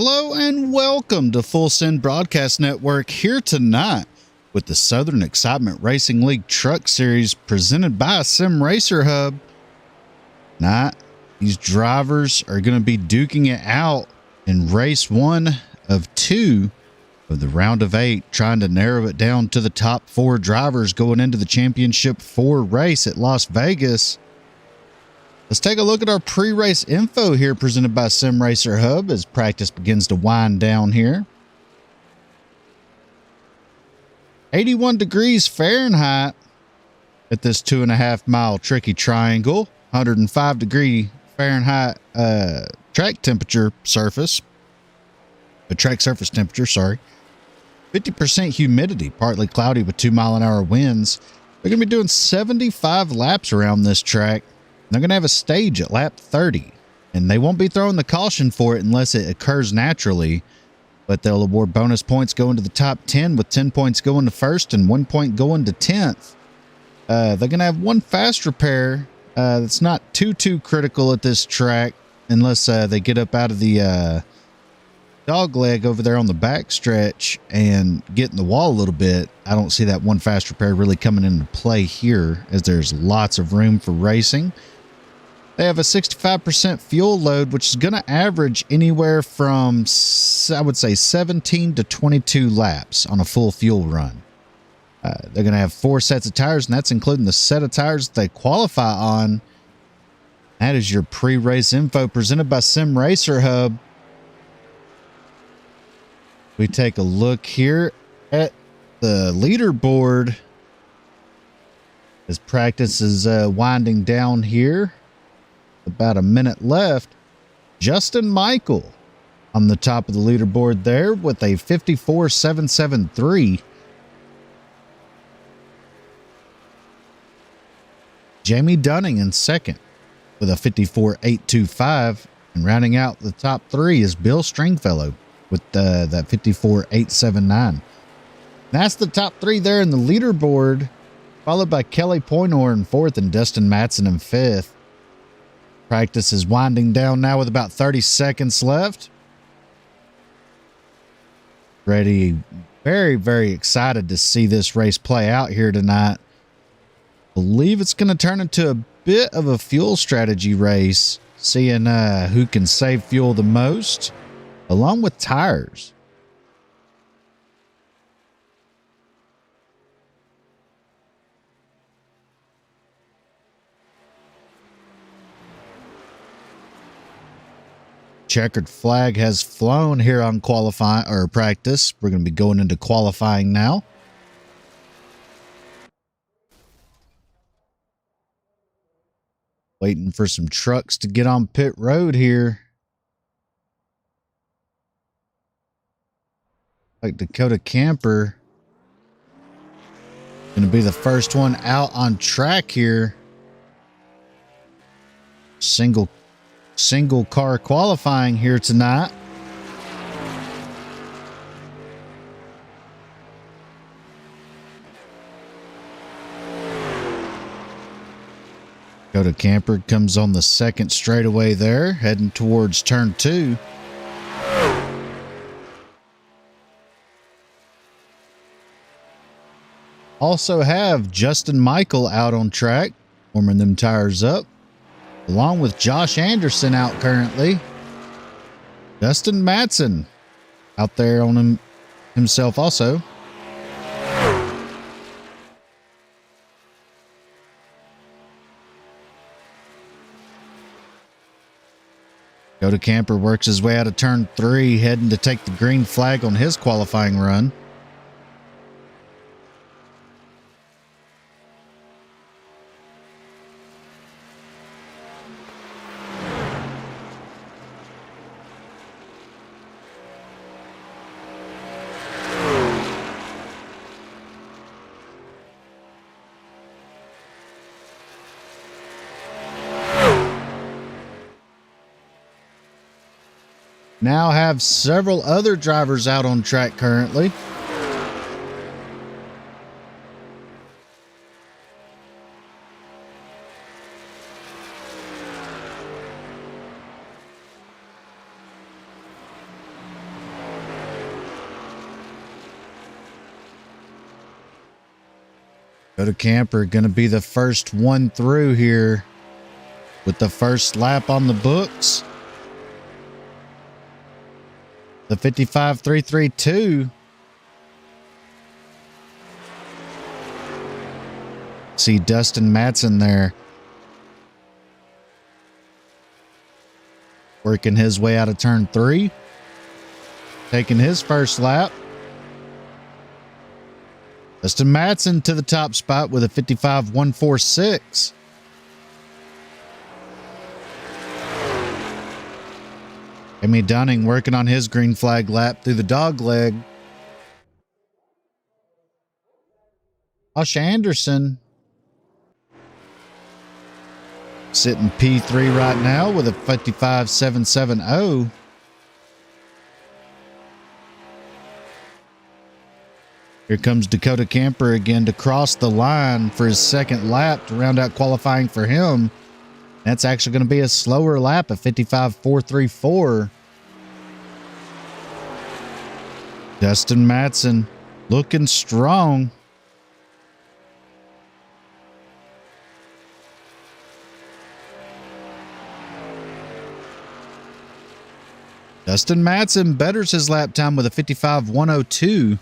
Hello and welcome to Full Send Broadcast Network, here tonight with the Southern Excitement Racing League Truck Series presented by Sim Racer Hub. Tonight, these drivers are going to be duking it out in race 1 of 2 of the round of 8, trying to narrow it down to the top 4 drivers going into the Championship 4 race at Las Vegas. Let's take a look at our pre-race info here presented by Sim Racer Hub as practice begins to wind down here. 81 degrees Fahrenheit at this 2.5 mile tricky triangle. 105 degree Fahrenheit track temperature surface. The track surface temperature, sorry. 50% humidity, partly cloudy with 2-mile-an-hour winds. They're going to be doing 75 laps around this track. They're going to have a stage at lap 30, and they won't be throwing the caution for it unless it occurs naturally, but they'll award bonus points going to the top 10 with 10 points going to first and 1 point going to 10th. They're going to have one fast repair that's not too critical at this track unless they get up out of the dog leg over there on the back stretch and get in the wall a little bit. I don't see that one fast repair really coming into play here, as there's lots of room for racing. They have a 65% fuel load, which is going to average anywhere from, I would say, 17 to 22 laps on a full fuel run. They're going to have 4 sets of tires, and that's including the set of tires that they qualify on. That is your pre-race info presented by Sim Racer Hub. We take a look here at the leaderboard as practice is winding down here. About a minute left. Justin Michael on the top of the leaderboard there with a 54.773. Jamie Dunning in second with a 54.825, and rounding out the top 3 is Bill Stringfellow with that 54.879. That's the top 3 there in the leaderboard, followed by Kelly Poynor in 4th and Dustin Matson in 5th. Practice is winding down now with about 30 seconds left. Ready, very excited to see this race play out here tonight. Believe it's going to turn into a bit of a fuel strategy race, seeing who can save fuel the most, along with tires. Checkered flag has flown here on qualifying or practice. We're going to be going into qualifying now. Waiting for some trucks to get on pit road here. Like Dakota Camper. Going to be the first one out on track here. Single car qualifying here tonight. Dakota Camper comes on the second straightaway there, heading towards turn 2. Also have Justin Michael out on track, warming them tires up, along with Josh Anderson out currently. Dustin Matson out there on himself also. Dakota Camper works his way out of turn 3, heading to take the green flag on his qualifying run. Now have several other drivers out on track currently. Dakota Camper going to be the first one through here with the first lap on the books. The 55.332. See Dustin Matson there working his way out of turn 3, taking his first lap. Dustin Matson to the top spot with a 55.146. Amy Dunning working on his green flag lap through the dog leg. Josh Anderson sitting P3 right now with a 55.770. Here comes Dakota Camper again to cross the line for his second lap to round out qualifying for him. That's actually going to be a slower lap of 55.434. Dustin Matson looking strong. Dustin Matson betters his lap time with a 55.102.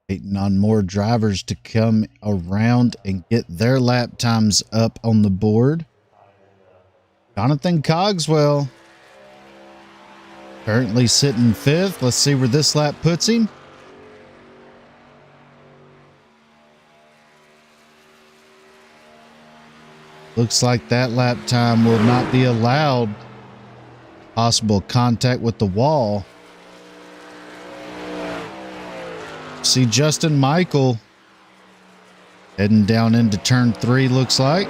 Waiting on more drivers to come around and get their lap times up on the board. Jonathan Cogswell currently sitting 5th. Let's see where this lap puts him. Looks like that lap time will not be allowed. Possible contact with the wall. See Justin Michael heading down into turn 3, looks like.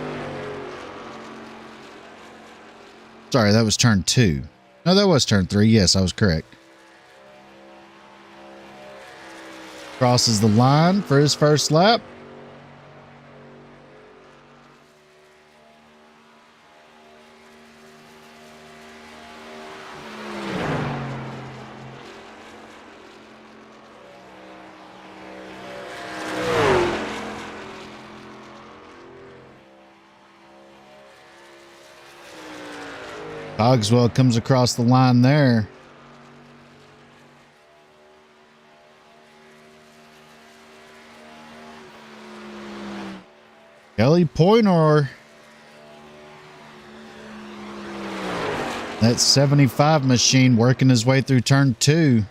Sorry, that was turn 2. No, that was turn 3. Yes, I was correct. Crosses the line for his first lap. Cogswell comes across the line there. Kelly Poynor. That 75 machine working his way through turn 2.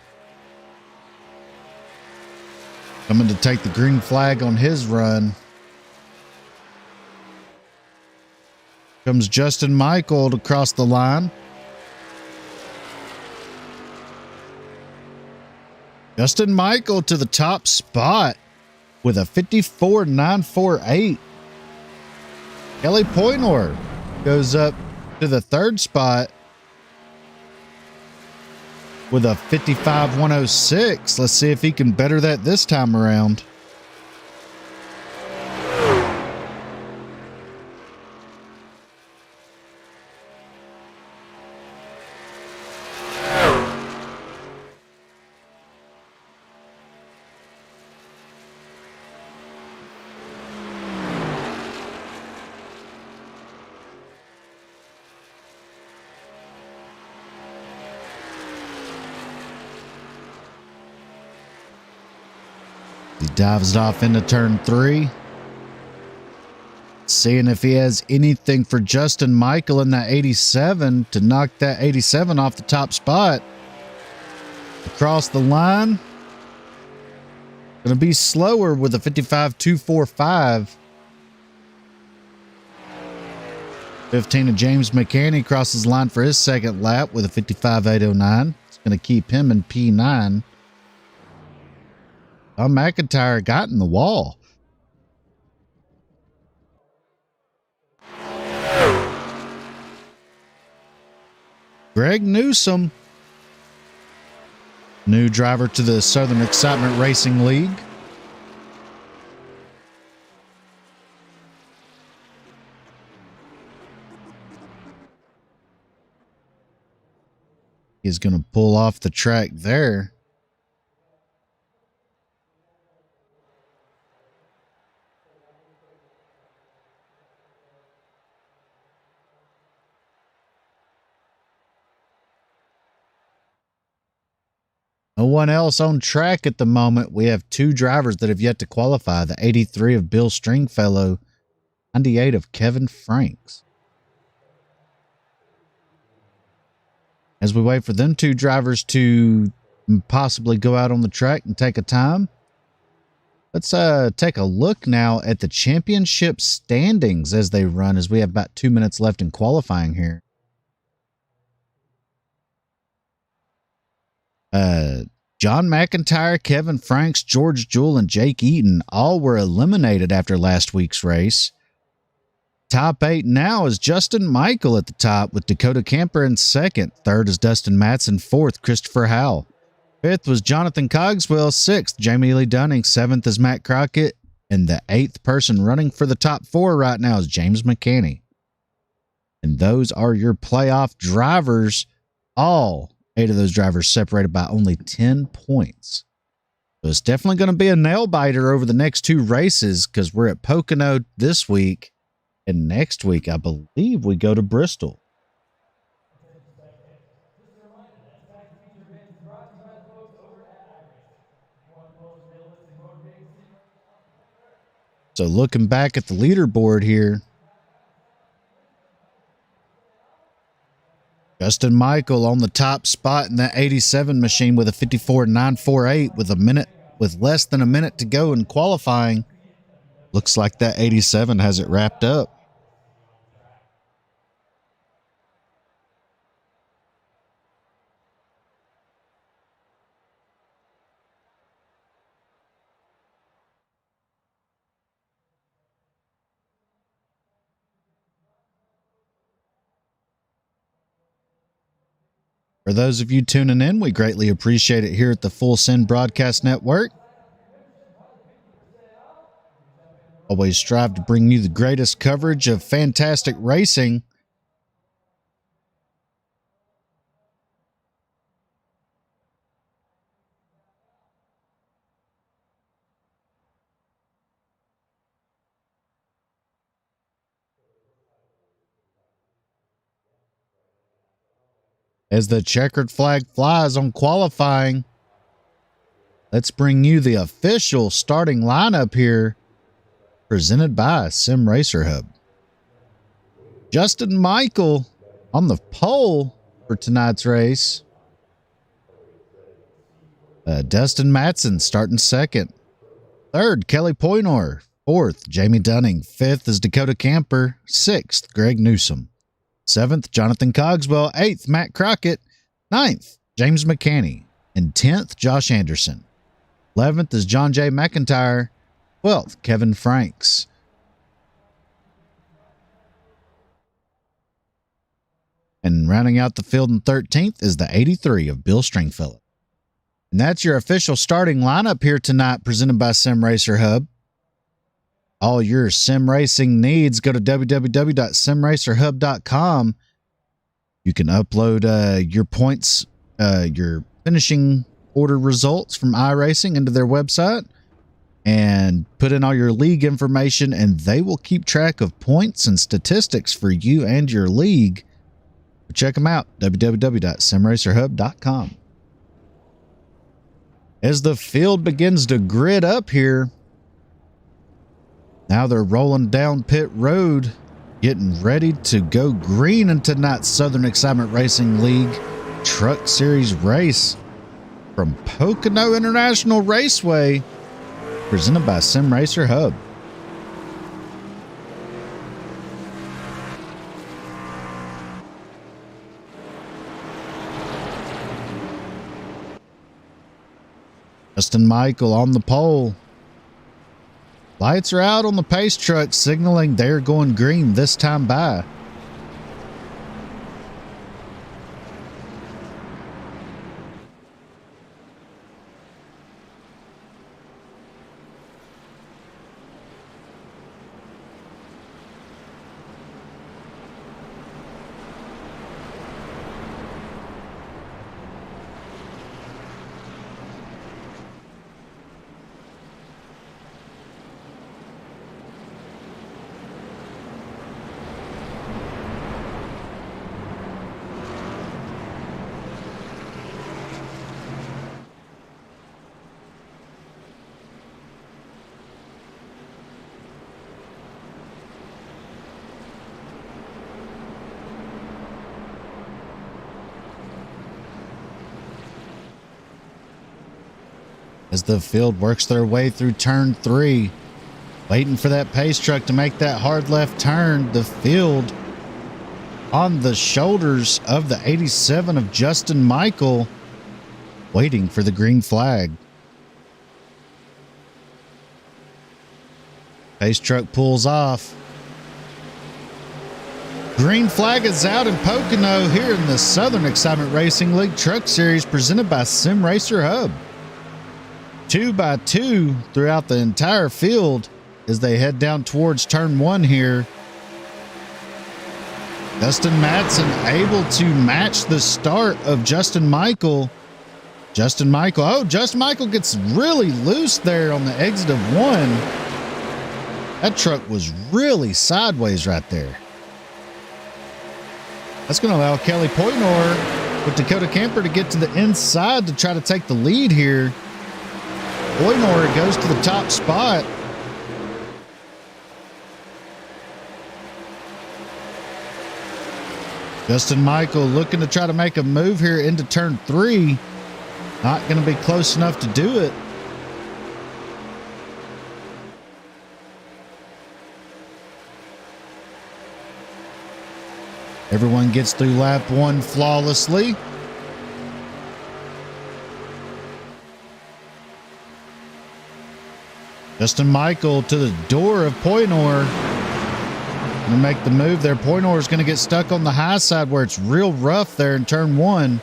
Coming to take the green flag on his run. Comes Justin Michael to cross the line. Justin Michael to the top spot with a 54.948. Kelly Poynor goes up to the 3rd spot with a 55.106. Let's see if he can better that this time around. He dives off into turn 3. Seeing if he has anything for Justin Michael in that 87 to knock that 87 off the top spot. Across the line. Going to be slower with a 55.245. 15 of James McCanny crosses the line for his second lap with a 55.809. It's going to keep him in P9. John McIntyre got in the wall. Greg Newsom, new driver to the Southern Excitement Racing League. He's going to pull off the track there. No one else on track at the moment. We have two drivers that have yet to qualify. The 83 of Bill Stringfellow, 98 of Kevin Franks. As we wait for them two drivers to possibly go out on the track and take a time, let's take a look now at the championship standings as they run, as we have about 2 minutes left in qualifying here. John McIntyre, Kevin Franks, George Jewell, and Jake Eaton all were eliminated after last week's race. Top 8 now is Justin Michael at the top with Dakota Camper in second. Third is Dustin Matson. Fourth, Christopher Howell. Fifth was Jonathan Cogswell. Sixth, Jamie Lee Dunning. Seventh is Matt Crockett. And the eighth person running for the top 4 right now is James McCanney. And those are your playoff drivers. All 8 of those drivers separated by only 10 points. So it's definitely going to be a nail biter over the next 2 races, because we're at Pocono this week. And next week, I believe we go to Bristol. So looking back at the leaderboard here, Justin Michael on the top spot in that 87 machine with a 54.948 with less than a minute to go in qualifying. Looks like that 87 has it wrapped up. For those of you tuning in, we greatly appreciate it here at the Full Send Broadcast Network. Always strive to bring you the greatest coverage of fantastic racing. As the checkered flag flies on qualifying, let's bring you the official starting lineup here, presented by Sim Racer Hub. Justin Michael on the pole for tonight's race. Dustin Matson starting second. Third, Kelly Poynor. Fourth, Jamie Dunning. Fifth is Dakota Camper. Sixth, Greg Newsom. Seventh, Jonathan Cogswell. Eighth, Matt Crockett. Ninth, James McCanney. And 10th, Josh Anderson. 11th is John J. McIntyre. 12th, Kevin Franks. And rounding out the field in 13th is the 83 of Bill Stringfellow. And that's your official starting lineup here tonight, presented by Sim Racer Hub. All your sim racing needs, go to www.simracerhub.com. You can upload your points, your finishing order results from iRacing into their website and put in all your league information, and they will keep track of points and statistics for you and your league. Check them out, www.simracerhub.com. As the field begins to grid up here, now they're rolling down pit road, getting ready to go green in tonight's Southern Excitement Racing League Truck Series race from Pocono International Raceway, presented by Sim Racer Hub. Justin Michael on the pole. Lights are out on the pace truck, signaling they're going green this time by. As the field works their way through turn 3, waiting for that pace truck to make that hard left turn, the field on the shoulders of the 87 of Justin Michael, waiting for the green flag. Pace truck pulls off. Green flag is out in Pocono here in the Southern Excitement Racing League Truck Series presented by Sim Racer Hub. 2 by 2 throughout the entire field as they head down towards turn 1 here. Dustin Matson able to match the start of Justin Michael. Justin Michael gets really loose there on the exit of 1. That truck was really sideways right there. That's going to allow Kelly Poynor with Dakota Camper to get to the inside to try to take the lead here. Poynor goes to the top spot. Justin Michael looking to try to make a move here into turn 3. Not going to be close enough to do it. Everyone gets through lap 1 flawlessly. Justin Michael to the door of Poynor. Going to make the move there. Poynor is going to get stuck on the high side where it's real rough there in turn 1.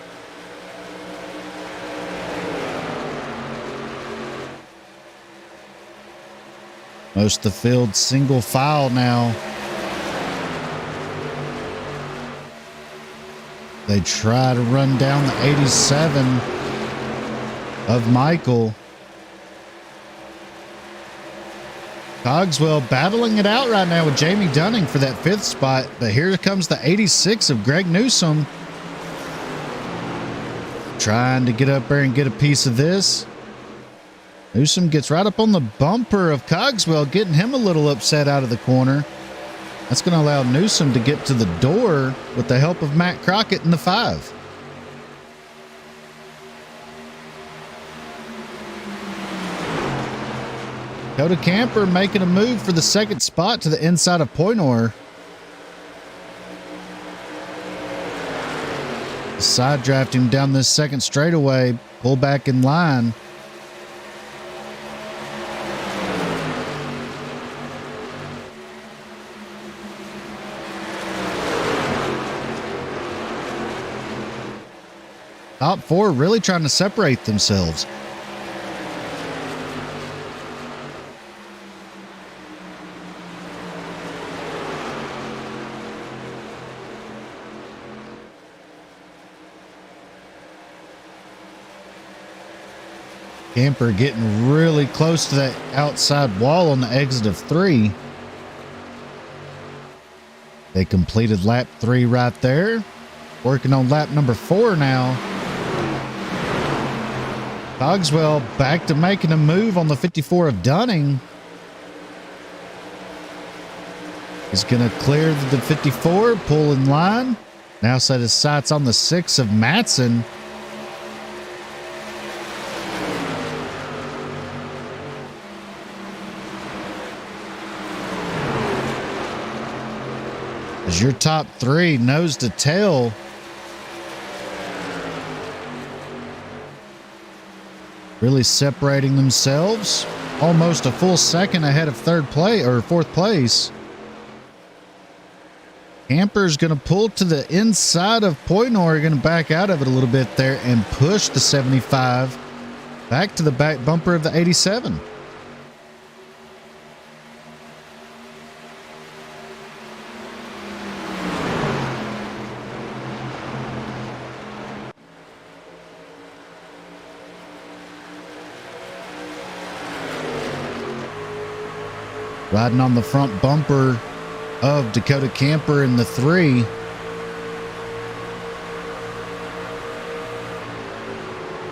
Most of the field single file now. They try to run down the 87 of Michael. Cogswell battling it out right now with Jamie Dunning for that 5th spot. But here comes the 86 of Greg Newsom. Trying to get up there and get a piece of this. Newsom gets right up on the bumper of Cogswell, getting him a little upset out of the corner. That's going to allow Newsom to get to the door with the help of Matt Crockett in the 5. Dakota Camper making a move for the 2nd spot to the inside of Poynor. Side draft him down this 2nd straightaway. Pull back in line. Top 4 really trying to separate themselves. Camper getting really close to that outside wall on the exit of 3. They completed lap 3 right there. Working on lap number 4 now. Cogswell back to making a move on the 54 of Dunning. He's going to clear the 54, pull in line. Now set his sights on the 6 of Matson. As your top 3 nose to tail. really separating themselves. Almost a full second ahead of fourth place. Camper's going to pull to the inside of Pocono, going to back out of it a little bit there and push the 75 back to the back bumper of the 87. Riding on the front bumper of Dakota Camper in the 3.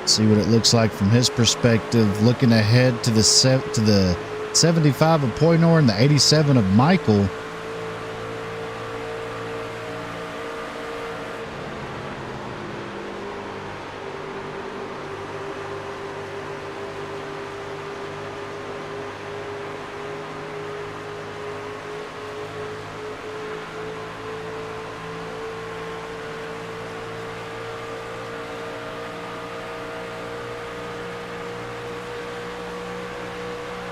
See what it looks like from his perspective, looking ahead to the 75 of Pocono and the 87 of Michael.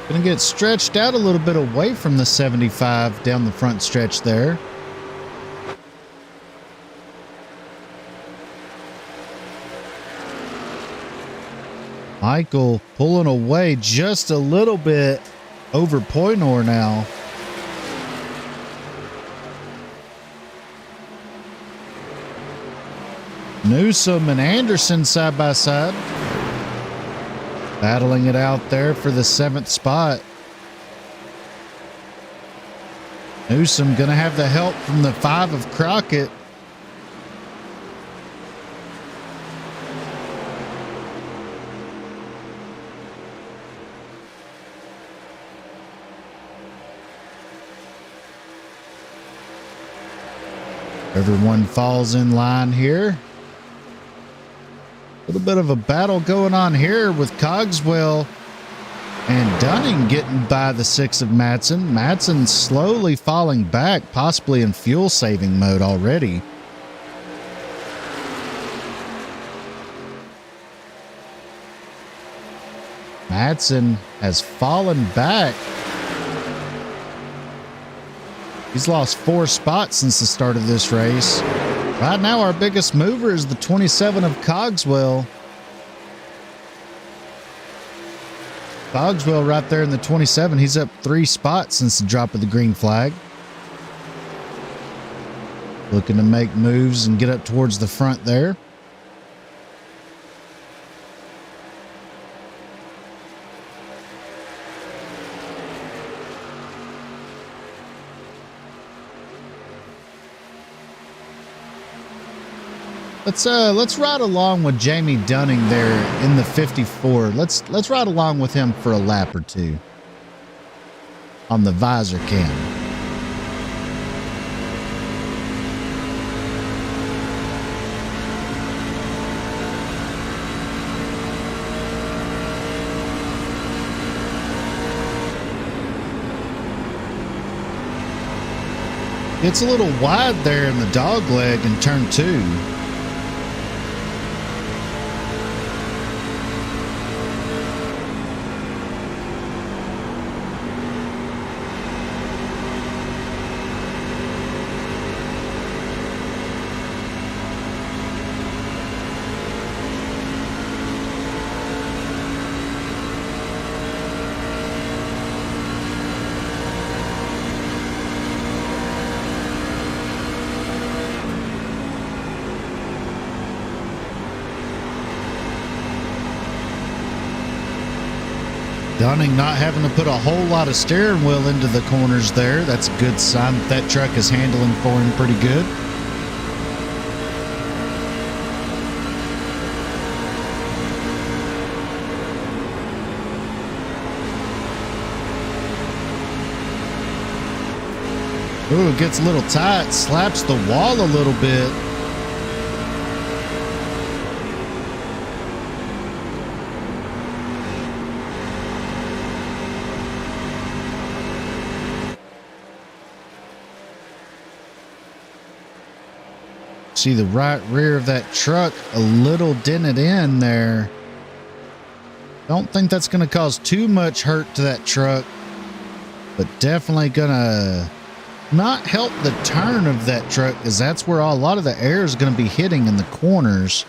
Going to get stretched out a little bit away from the 75 down the front stretch there. Michael pulling away just a little bit over Pocono now. Newsom and Anderson side by side. Battling it out there for the 7th spot. Newsom going to have the help from the 5 of Crockett. Everyone falls in line here. A little bit of a battle going on here with Cogswell and Dunning getting by the 6 of Matson. Matson slowly falling back, possibly in fuel saving mode already. Matson has fallen back. He's lost 4 spots since the start of this race. Right now, our biggest mover is the 27 of Cogswell. Cogswell right there in the 27. He's up 3 spots since the drop of the green flag. Looking to make moves and get up towards the front there. Let's ride along with Jamie Dunning there in the 54. Let's ride along with him for a lap or two on the visor cam. It's a little wide there in the dog leg in turn 2. Dunning not having to put a whole lot of steering wheel into the corners there. That's a good sign that truck is handling for him pretty good. Ooh, it gets a little tight, slaps the wall a little bit. See the right rear of that truck a little dented in there. Don't think that's going to cause too much hurt to that truck, but definitely going to not help the turn of that truck, because that's where a lot of the air is going to be hitting in the corners.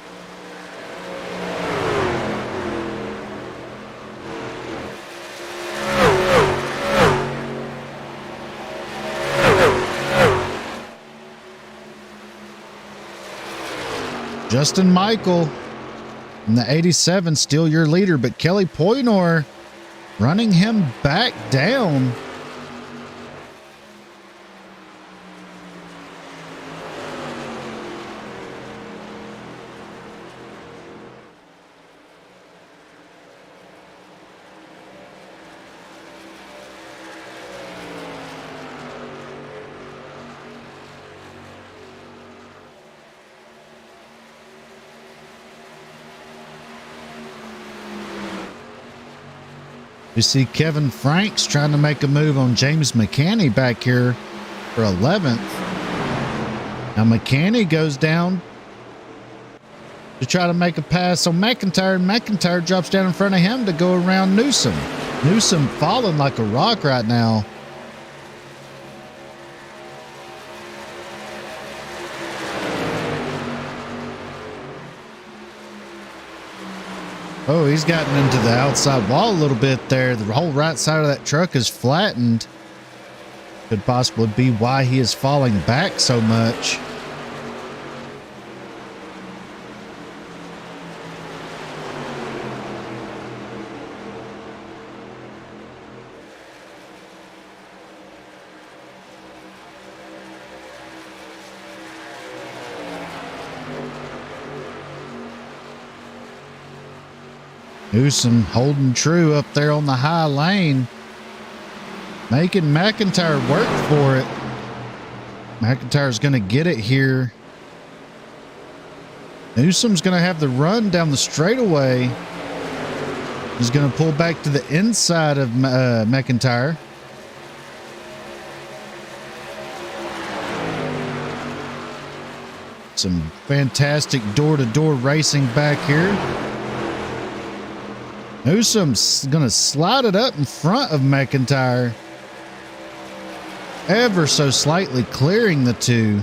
Justin Michael in the 87, still your leader, but Kelly Poynor running him back down. You see Kevin Franks trying to make a move on James McCanny back here for 11th. Now McCanny goes down to try to make a pass on McIntyre, and McIntyre drops down in front of him to go around Newsom. Newsom falling like a rock right now. Oh, he's gotten into the outside wall a little bit there. The whole right side of that truck is flattened. Could possibly be why he is falling back so much. Newsom holding true up there on the high lane, making McIntyre work for it. McIntyre's going to get it here. Newsom's going to have the run down the straightaway. He's going to pull back to the inside of McIntyre. Some fantastic door-to-door racing back here. Newsom's going to slide it up in front of McIntyre, ever so slightly clearing the two.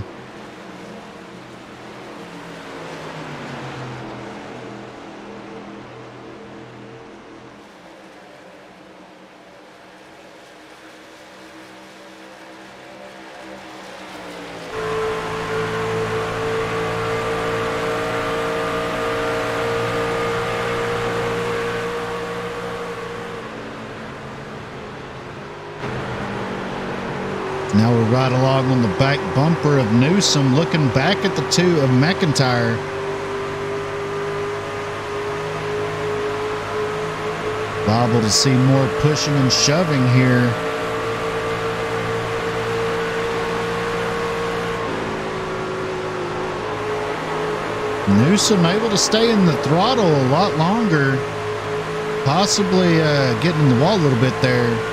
Now we're right along on the back bumper of Newsom, looking back at the two of McIntyre. Liable to see more pushing and shoving here. Newsom able to stay in the throttle a lot longer, possibly getting in the wall a little bit there.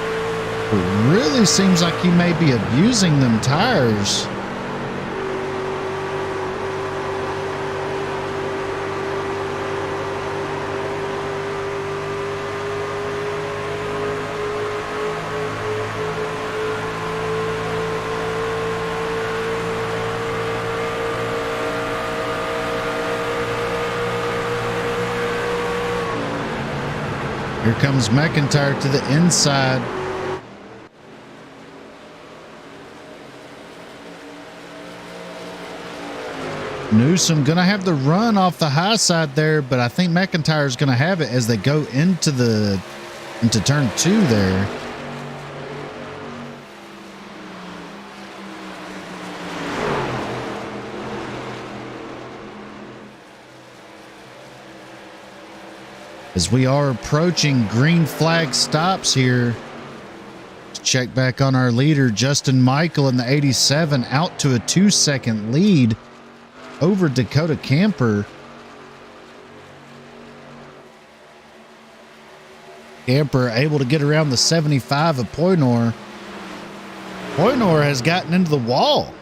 It really seems like he may be abusing them tires. Here comes McIntyre to the inside. Newsom going to have the run off the high side there, but I think McIntyre is going to have it as they go into turn 2 there. As we are approaching green flag stops here, let's check back on our leader, Justin Michael in the 87, out to a 2-second lead over Dakota Camper. Camper able to get around the 75 of Poynor. Poynor has gotten into the wall.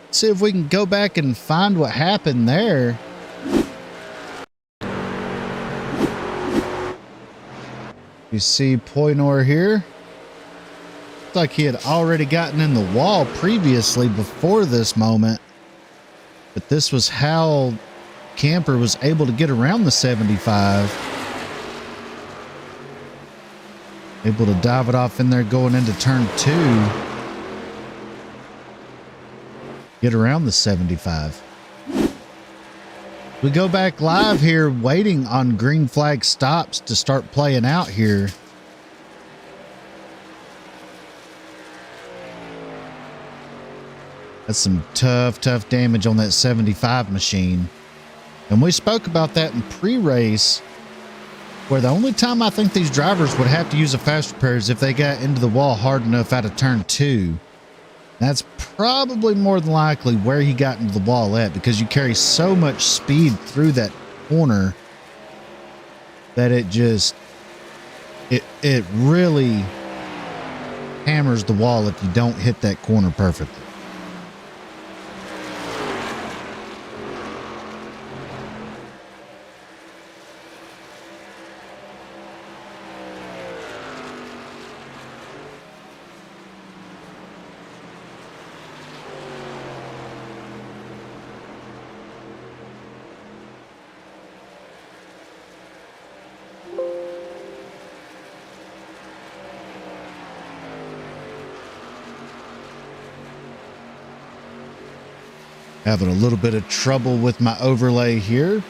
Let's see if we can go back and find what happened there. You see Pocono here. Looks like he had already gotten in the wall previously before this moment. But this was how Camper was able to get around the 75. Able to dive it off in there going into turn 2. Get around the 75. We go back live here waiting on green flag stops to start playing out here. That's some tough damage on that 75 machine. And we spoke about that in pre-race, where the only time I think these drivers would have to use a fast repair is if they got into the wall hard enough out of turn 2. That's probably more than likely where he got into the wall at, because you carry so much speed through that corner that it really hammers the wall if you don't hit that corner perfectly. Having a little bit of trouble with my overlay here.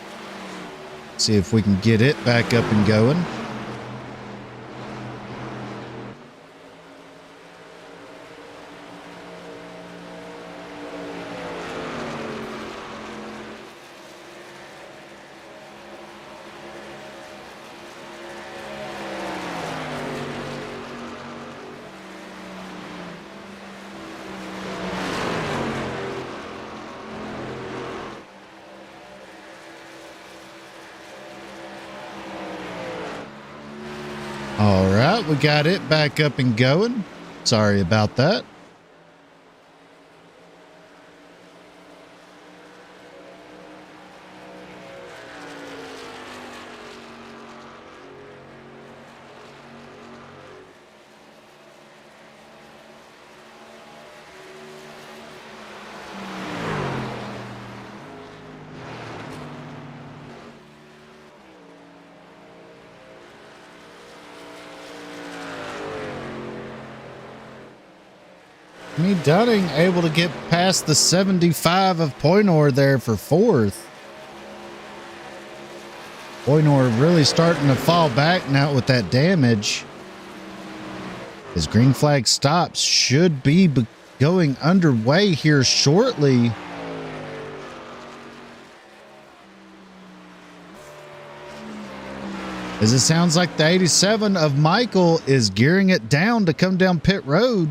See if we can get it back up and going. All right, we got it back up and going. Sorry about that. Me Dunning able to get past the 75 of Pocono there for 4th. Pocono really starting to fall back now with that damage. His green flag stops should be going underway here shortly. As it sounds like the 87 of Michael is gearing it down to come down pit road.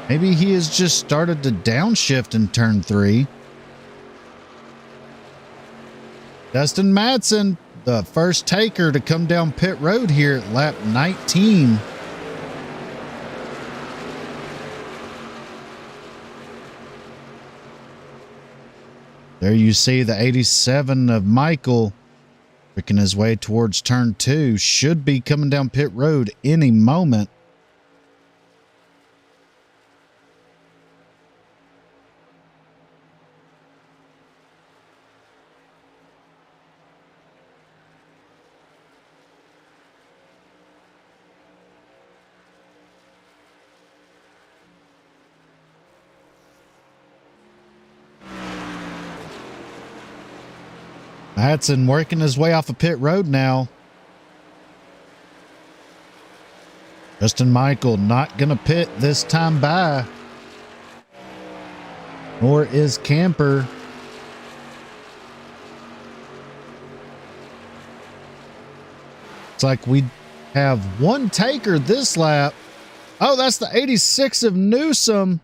Maybe he has just started to downshift in turn 3. Dustin Madsen, the first taker to come down pit road here at lap 19. There you see the 87 of Michael working his way towards turn 2. Should be coming down pit road any moment. Madsen working his way off a pit road now. Justin Michael not going to pit this time by. Nor is Camper. It's like we have one taker this lap. Oh, that's the 86 of Newsom.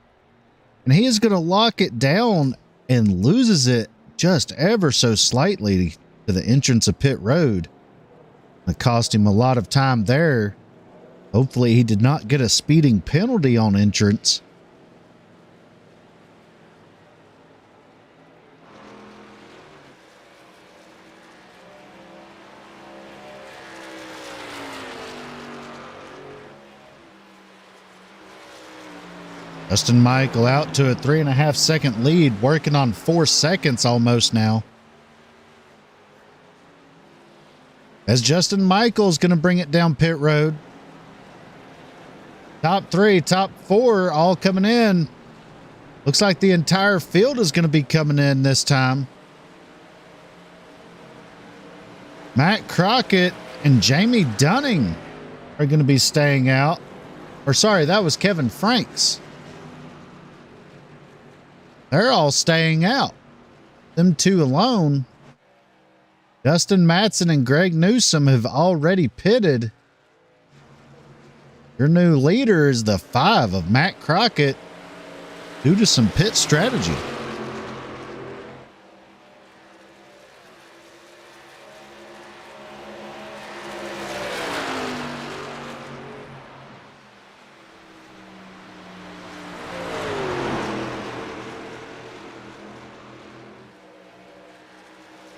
And he is going to lock it down and loses it just ever so slightly to the entrance of pit road. It cost him a lot of time there. Hopefully he did not get a speeding penalty on entrance. Justin Michael out to a 3.5 second lead, working on 4 seconds almost now. As Justin Michael's going to bring it down pit road. Top 3, top 4 all coming in. Looks like the entire field is going to be coming in this time. Matt Crockett and Jamie Dunning are going to be staying out. Or sorry, that was Kevin Franks. They're all staying out. Them two alone. Dustin Matson and Greg Newsom have already pitted. Your new leader is the 5 of Matt Crockett due to some pit strategy.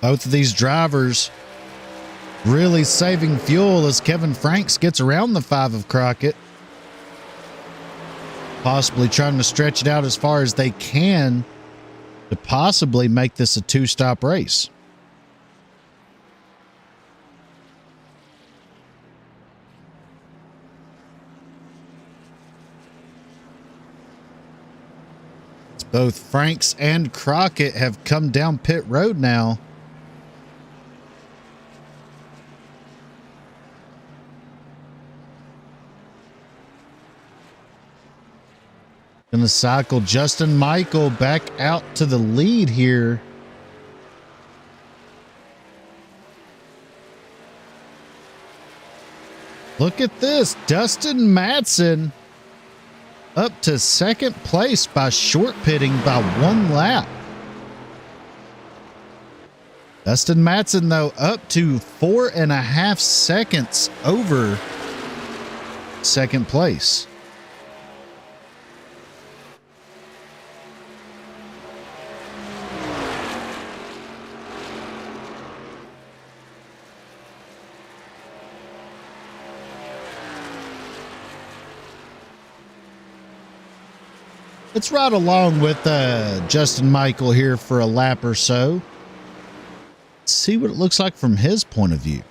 Both of these drivers really saving fuel as Kevin Franks gets around the 5 of Crockett. Possibly trying to stretch it out as far as they can to possibly make this a 2-stop race. Both Franks and Crockett have come down pit road now. Going to cycle Justin Michael back out to the lead here. Look at this. Dustin Matson up to second place by short pitting by 1 lap. Dustin Matson, though, up to 4.5 seconds over second place. Let's ride along with Justin Michael here for a lap or so. See what it looks like from his point of view.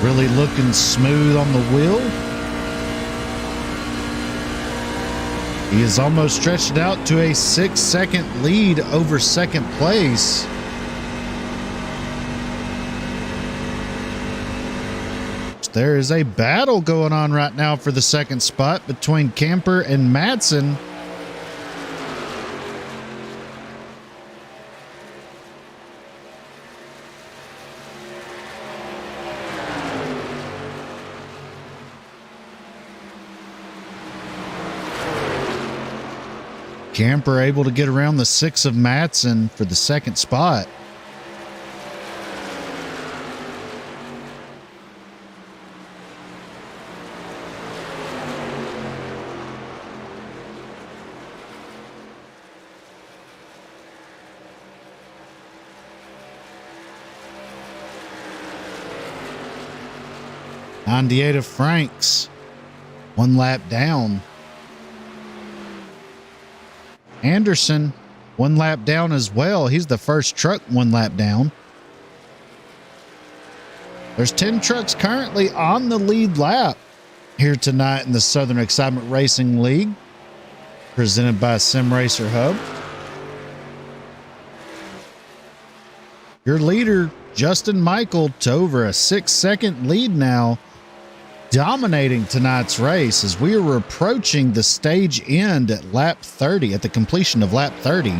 Really looking smooth on the wheel. He has almost stretched it out to a 6-second lead over second place. There is a battle going on right now for the second spot between Camper and Matson. Camper able to get around the 6 of Matson for the second spot. '98 of Franks, 1 lap down. Anderson, 1 lap down as well. He's the first truck 1 lap down. There's 10 trucks currently on the lead lap. here tonight in the Southern Excitement Racing League, presented by Sim Racer Hub. Your leader, Justin Michael, to over a 6-second lead now, dominating tonight's race as we are approaching the stage end at lap 30, at the completion of lap 30.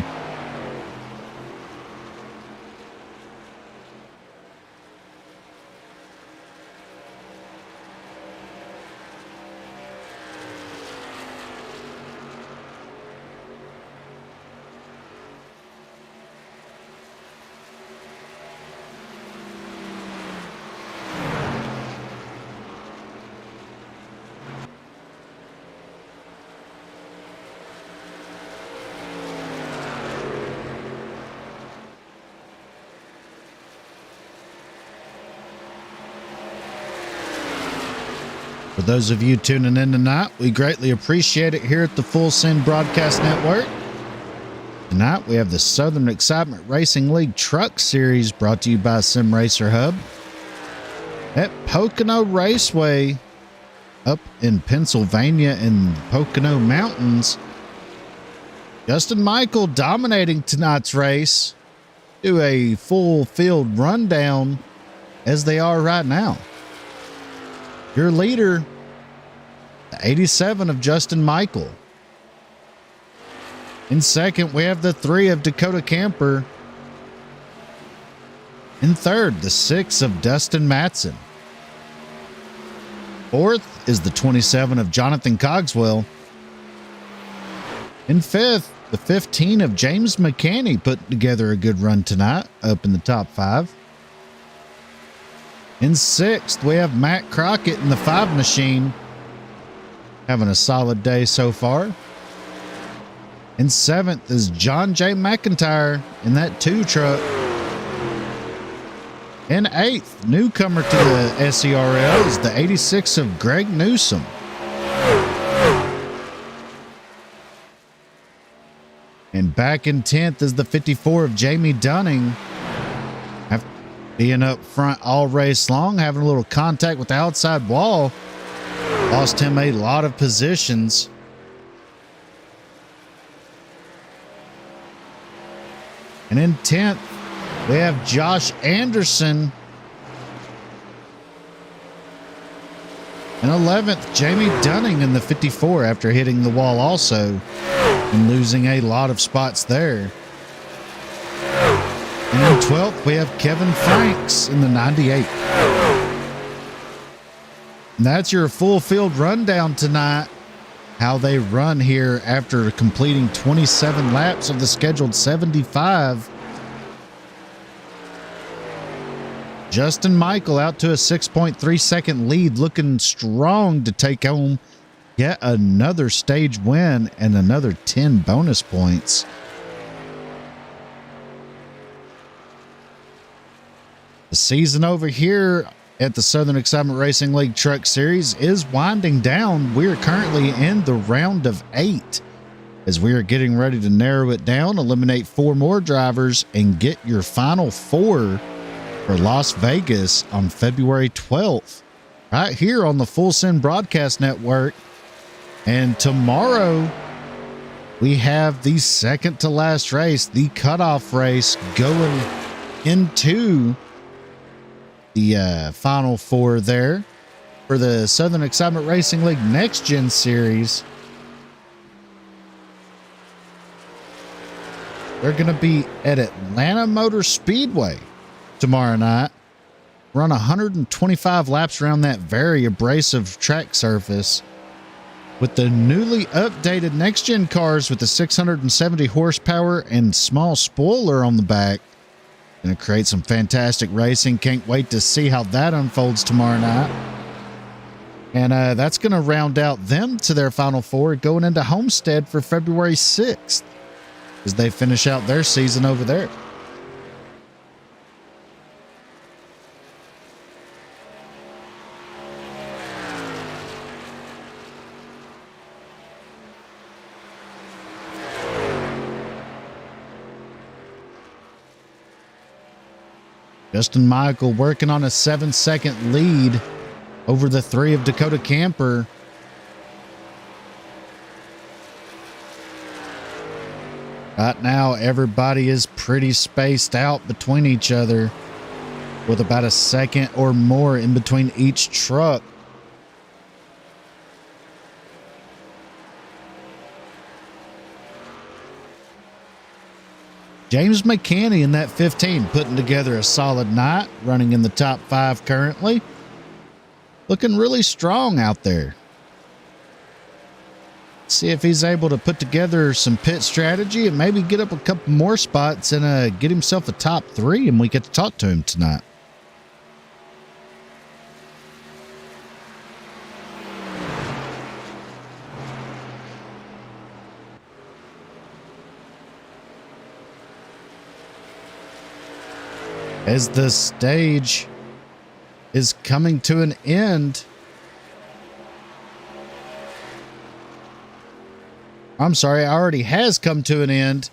For those of you tuning in tonight, we greatly appreciate it here at the Full Send Broadcast Network. Tonight, we have the Southern Excitement Racing League Truck Series brought to you by Sim Racer Hub at Pocono Raceway up in Pennsylvania in the Pocono Mountains. Justin Michael dominating tonight's race. Do a full field rundown as they are right now. Your leader, the 87 of Justin Michael. In second, we have the 3 of Dakota Camper. In third, the 6 of Dustin Matson. Fourth is the 27 of Jonathan Cogswell. In fifth, the 15 of James McCanney putting together a good run tonight, up in the top 5. In sixth, we have Matt Crockett in the 5 machine, having a solid day so far. In seventh is John J. McIntyre in that 2 truck. In eighth, newcomer to the SERL is the 86 of Greg Newsom. And back in 10th is the 54 of Jamie Dunning. Being up front all race long, having a little contact with the outside wall, lost him a lot of positions. And in 10th, we have Josh Anderson. In 11th, Jamie Dunning in the 54 after hitting the wall also and losing a lot of spots there. And in 12th, we have Kevin Franks in the 98. And that's your full field rundown tonight. How they run here after completing 27 laps of the scheduled 75. Justin Michael out to a 6.3 second lead, looking strong to take home yet another stage win and another 10 bonus points. The season over here at the Southern Excitement Racing League Truck Series is winding down. We're currently in the round of 8 as we are getting ready to narrow it down, eliminate 4 more drivers, and get your final 4 for Las Vegas on February 12th, right here on the Full Send Broadcast Network. And tomorrow, we have the second to last race, the cutoff race, going into the final 4 there for the Southern Excitement Racing League Next Gen Series. They're going to be at Atlanta Motor Speedway tomorrow night. Run 125 laps around that very abrasive track surface with the newly updated Next Gen cars with the 670 horsepower and small spoiler on the back. Going to create some fantastic racing. Can't wait to see how that unfolds tomorrow night. And that's going to round out them to their final 4 going into Homestead for February 6th as they finish out their season over there. Justin Michael working on a 7-second lead over the 3 of Dakota Camper. Right now, everybody is pretty spaced out between each other, with about a second or more in between each truck. James McCanny in that 15 putting together a solid night, running in the top 5 currently. Looking really strong out there. See if he's able to put together some pit strategy and maybe get up a couple more spots and get himself a top 3, and we get to talk to him tonight. As the stage is coming to an end, I'm sorry, already has come to an end.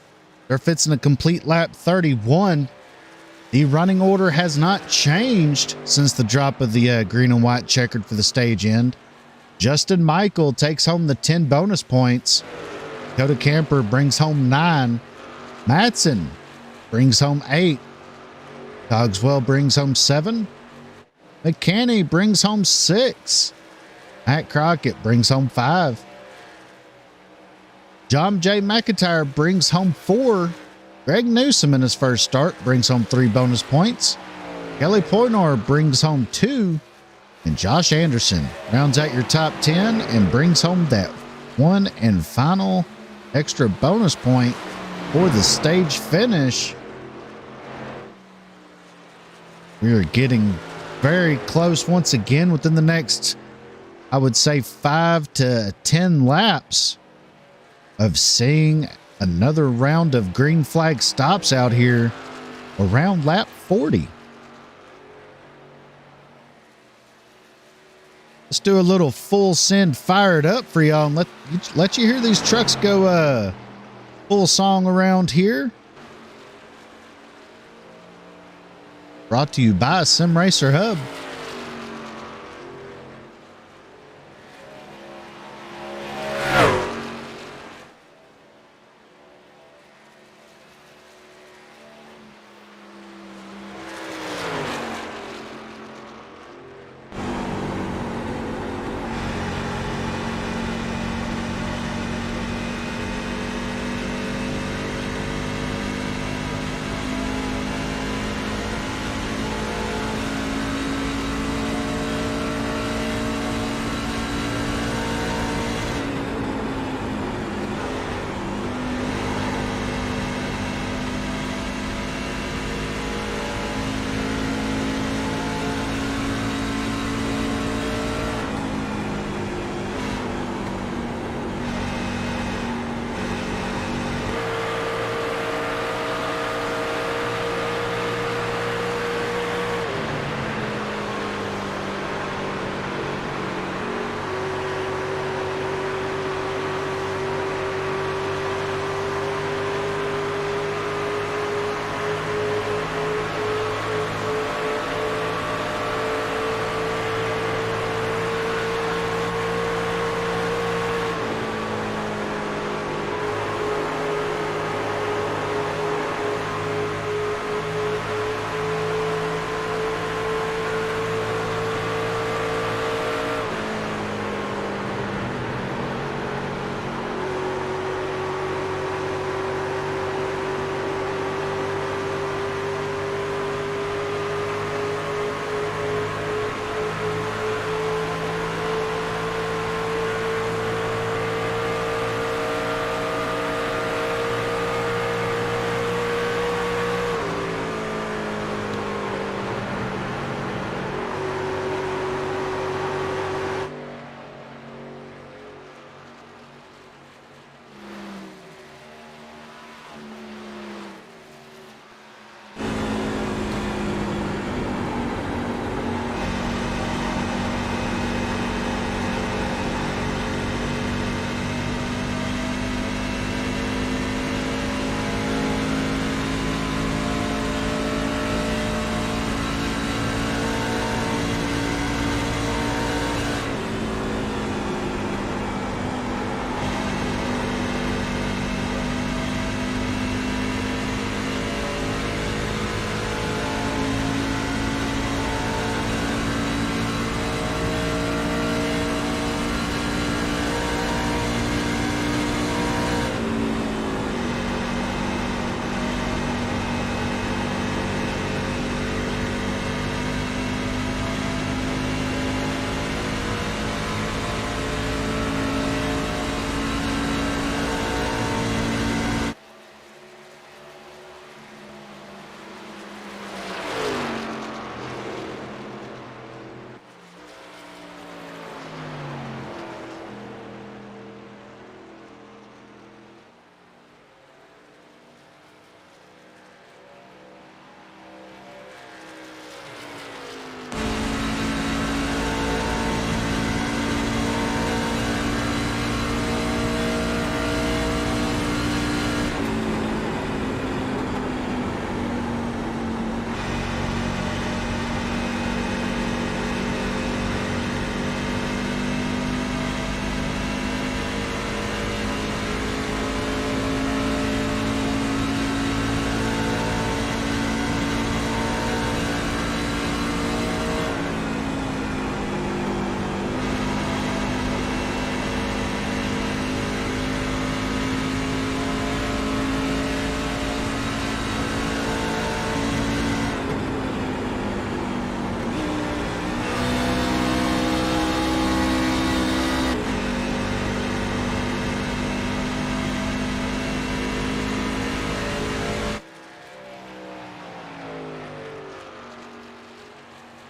They're fixing a complete lap 31. The running order has not changed since the drop of the green and white checkered for the stage end. Justin Michael takes home the 10 bonus points. Dakota Camper brings home 9. Matson brings home 8. Cogswell brings home 7. McCanny brings home 6. Matt Crockett brings home 5. John J. McIntyre brings home 4. Greg Newsom in his first start brings home 3 bonus points. Kelly Poynor brings home 2. And Josh Anderson rounds out your top 10 and brings home that 1 and final extra bonus point for the stage finish. We are getting very close once again within the next, I would say, 5 to 10 laps of seeing another round of green flag stops out here around lap 40. Let's do a little full send fired up for y'all and let you hear these trucks go full song around here. Brought to you by Sim Racer Hub.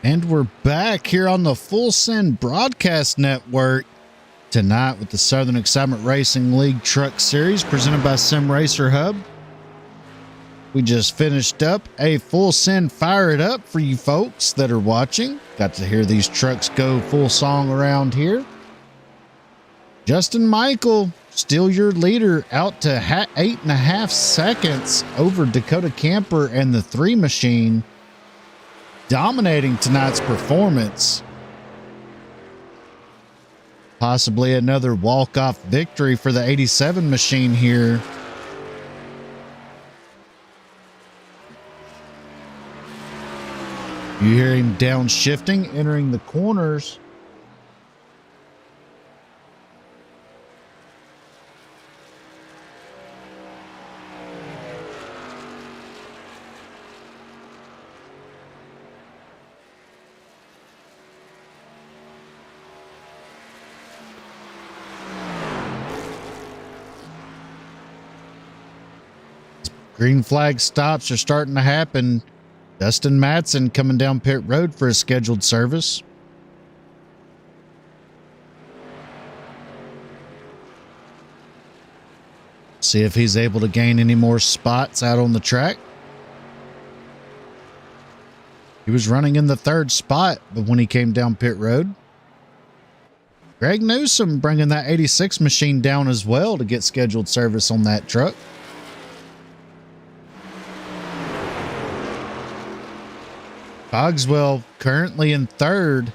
And we're back here on the Full Send Broadcast Network tonight with the Southern Excitement Racing League Truck Series presented by Sim Racer Hub. We just finished up a full send Fire It Up for you folks that are watching. Got to hear these trucks go full song around here. Justin Michael, still your leader, out to 8.5 seconds over Dakota Camper and the 3 Machine. Dominating tonight's performance. Possibly another walk-off victory for the 87 Machine here. You hear him downshifting, entering the corners. Green flag stops are starting to happen. Dustin Matson coming down pit road for a scheduled service. See if he's able to gain any more spots out on the track. He was running in the 3rd spot, but when he came down pit road. Greg Newsom bringing that 86 Machine down as well to get scheduled service on that truck. Cogswell currently in 3rd.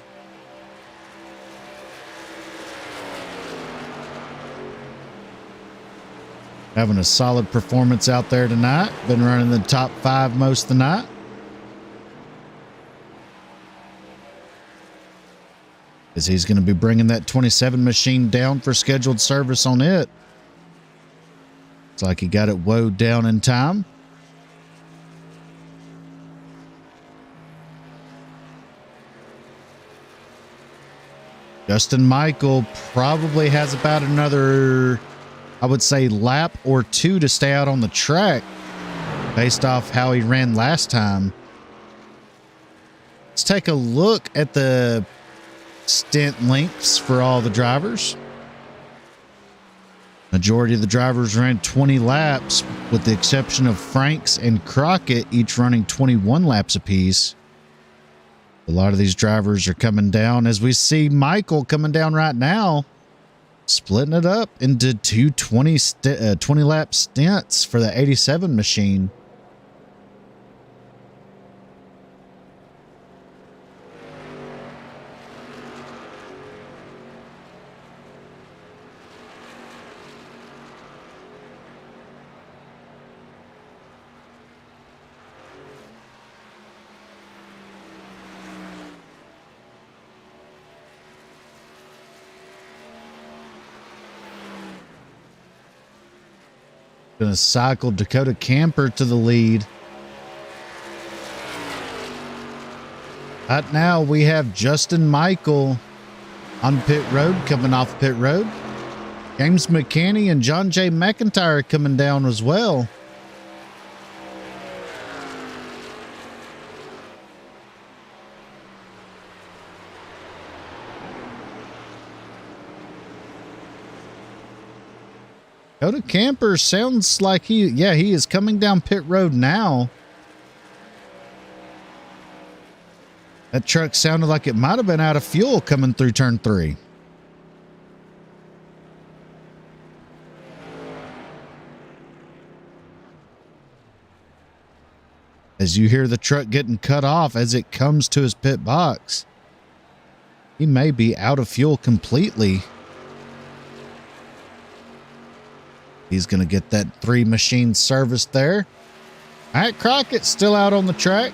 Having a solid performance out there tonight. Been running the top 5 most of the night. As he's going to be bringing that 27 Machine down for scheduled service on it. Looks like he got it woed down in time. Justin Michael probably has about another, I would say, lap or 2 to stay out on the track based off how he ran last time. Let's take a look at the stint lengths for all the drivers. Majority of the drivers ran 20 laps with the exception of Franks and Crockett, each running 21 laps apiece. A lot of these drivers are coming down as we see Michael coming down right now, splitting it up into 2 20 lap stints for the 87 Machine. Going to cycle Dakota Camper to the lead. Right now we have Justin Michael on pit road, coming off pit road. James McCanney and John J. McIntyre coming down as well. Dakota Camper sounds like he is coming down pit road now. That truck sounded like it might have been out of fuel coming through turn 3. As you hear the truck getting cut off as it comes to his pit box, he may be out of fuel completely. He's going to get that 3 Machine service there. All right, Crockett still out on the track.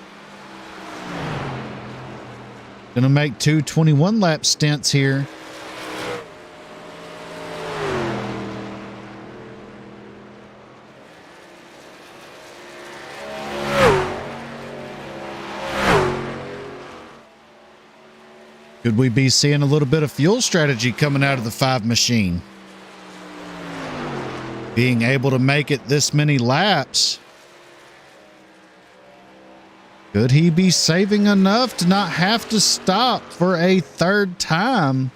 Going to make 2 21 lap stints here. Could we be seeing a little bit of fuel strategy coming out of the 5 Machine? Being able to make it this many laps Could he be saving enough to not have to stop for a third time?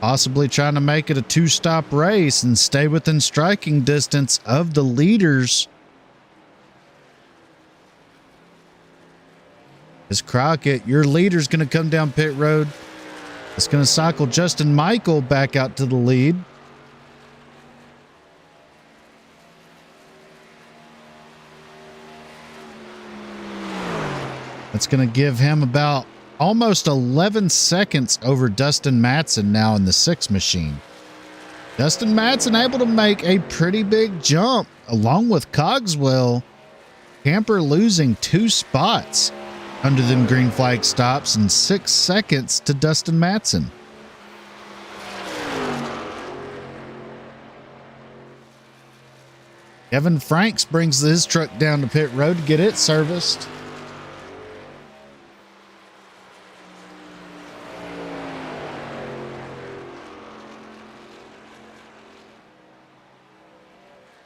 Possibly trying to make it a two-stop race and stay within striking distance of the leaders. As Crockett, your leader's going to come down pit road. It's going to cycle Justin Michael back out to the lead. That's going to give him about almost 11 seconds over Dustin Matson now in the 6 machine. Dustin Matson able to make a pretty big jump along with Cogswell. Camper losing 2 spots under them green flag stops and 6 seconds to Dustin Matson. Kevin Franks brings his truck down to pit road to get it serviced.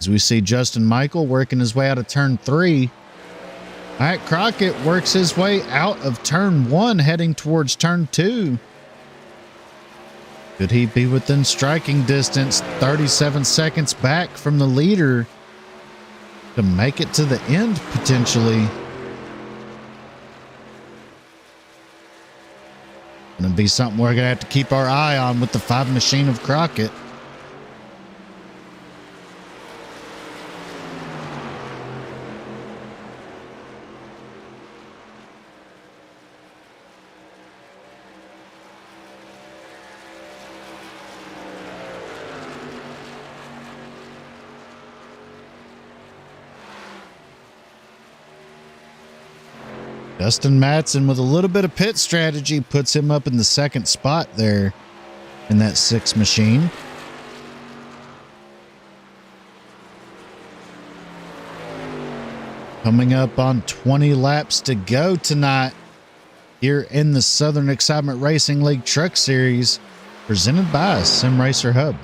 As we see Justin Michael working his way out of turn 3. Matt Crockett works his way out of turn 1 heading towards turn 2. Could he be within striking distance, 37 seconds back from the leader to make it to the end potentially? Going to be something we're going to have to keep our eye on with the 5 machine of Crockett. Dustin Matson with a little bit of pit strategy puts him up in the 2nd spot there in that 6 machine. Coming up on 20 laps to go tonight here in the Southern Excitement Racing League Truck Series presented by Sim Racer Hub.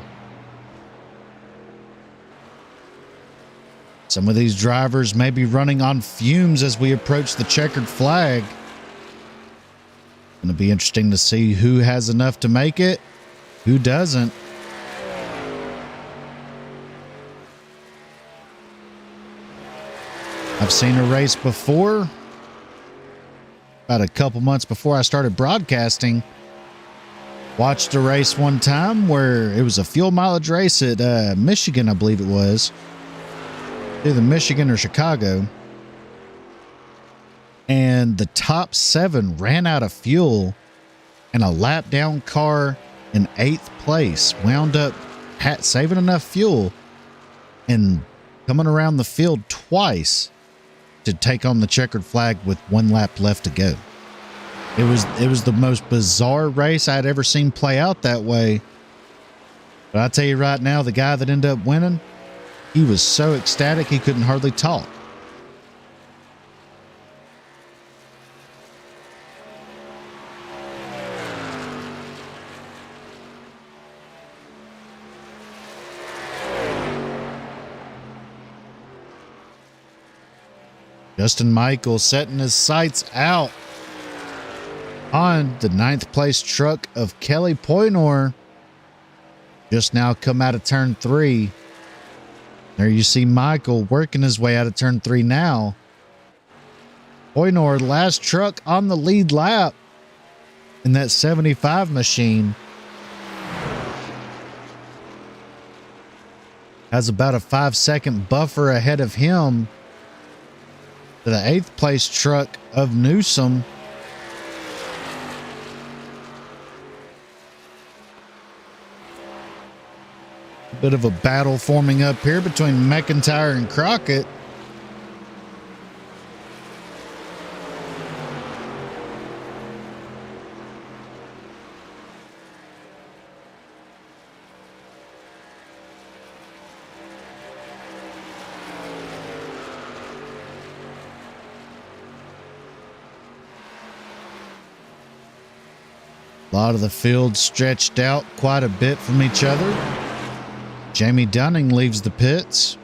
Some of these drivers may be running on fumes as we approach the checkered flag. Going to be interesting to see who has enough to make it, who doesn't. I've seen a race before, about a couple months before I started broadcasting. Watched a race one time where it was a fuel mileage race at Michigan, I believe it was. Either Michigan or Chicago, and the top 7 ran out of fuel, and a lap down car in 8th place wound up saving enough fuel and coming around the field twice to take on the checkered flag with 1 lap left to go. It was the most bizarre race I'd ever seen play out that way. But I'll tell you right now, the guy that ended up winning, he was so ecstatic he couldn't hardly talk. Justin Michael setting his sights out on the 9th place truck of Kelly Poynor. Just now come out of turn 3. There you see Michael working his way out of turn 3 now. Poynor, last truck on the lead lap in that 75 machine. Has about a 5-second buffer ahead of him to the 8th place truck of Newsom. Bit of a battle forming up here between McIntyre and Crockett. A lot of the field stretched out quite a bit from each other. Jamie Dunning leaves the pits.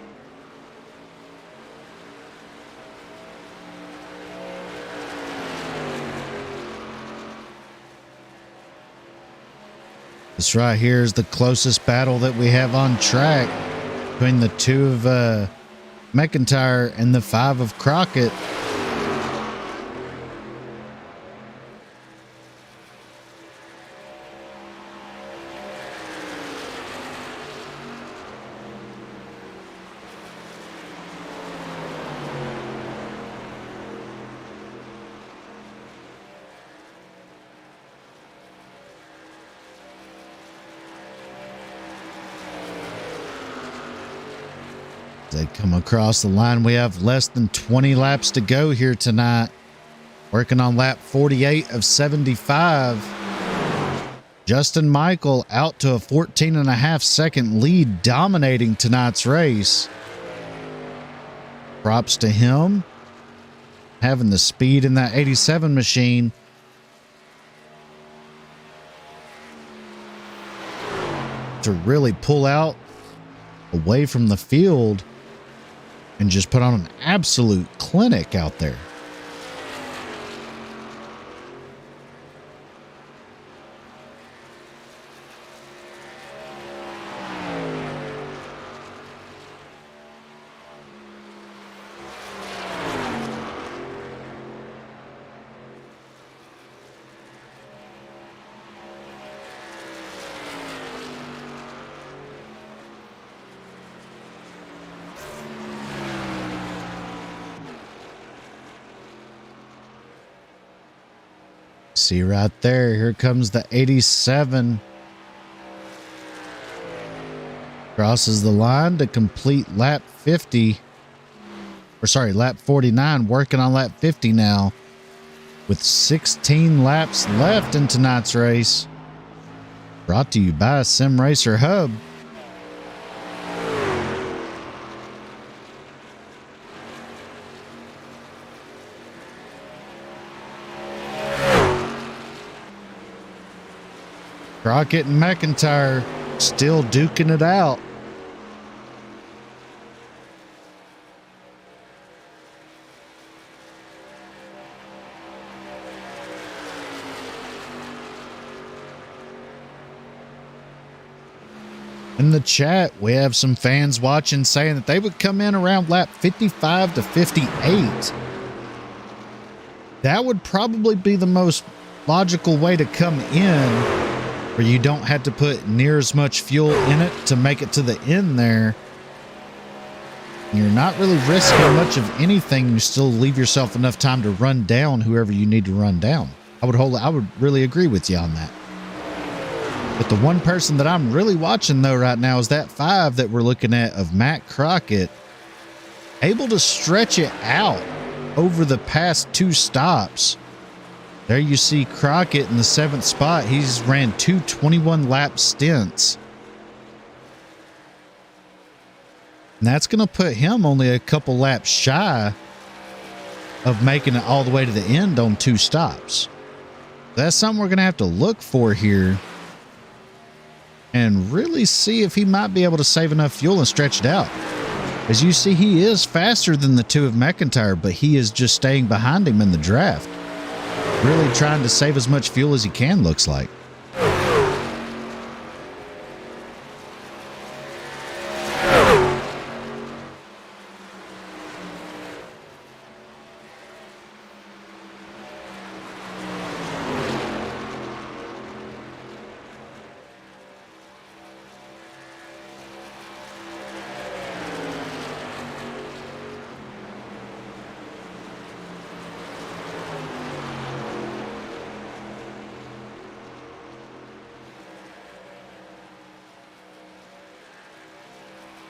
This right here is the closest battle that we have on track between the 2 of McIntyre and the 5 of Crockett. They come across the line. We have less than 20 laps to go here tonight. Working on lap 48 of 75. Justin Michael out to a 14.5-second lead, dominating tonight's race. Props to him. Having the speed in that 87 machine. To really pull out away from the field and just put on an absolute clinic out there. See right there, here comes the 87. Crosses the line to complete lap 50. Or sorry, lap 49, working on lap 50 now. With 16 laps left in tonight's race. Brought to you by Sim Racer Hub. Crockett and McIntyre still duking it out. In the chat, we have some fans watching saying that they would come in around lap 55 to 58. That would probably be the most logical way to come in, where you don't have to put near as much fuel in it to make it to the end there. And you're not really risking much of anything. You still leave yourself enough time to run down whoever you need to run down. I would really agree with you on that. But the one person that I'm really watching though right now is that 5 that we're looking at of Matt Crockett, able to stretch it out over the past 2 stops. There you see Crockett in the 7th spot. He's ran 2 21-lap stints. And that's going to put him only a couple laps shy of making it all the way to the end on 2 stops. That's something we're going to have to look for here and really see if he might be able to save enough fuel and stretch it out. As you see, he is faster than the 2 of McIntyre, but he is just staying behind him in the draft. Really trying to save as much fuel as he can, looks like.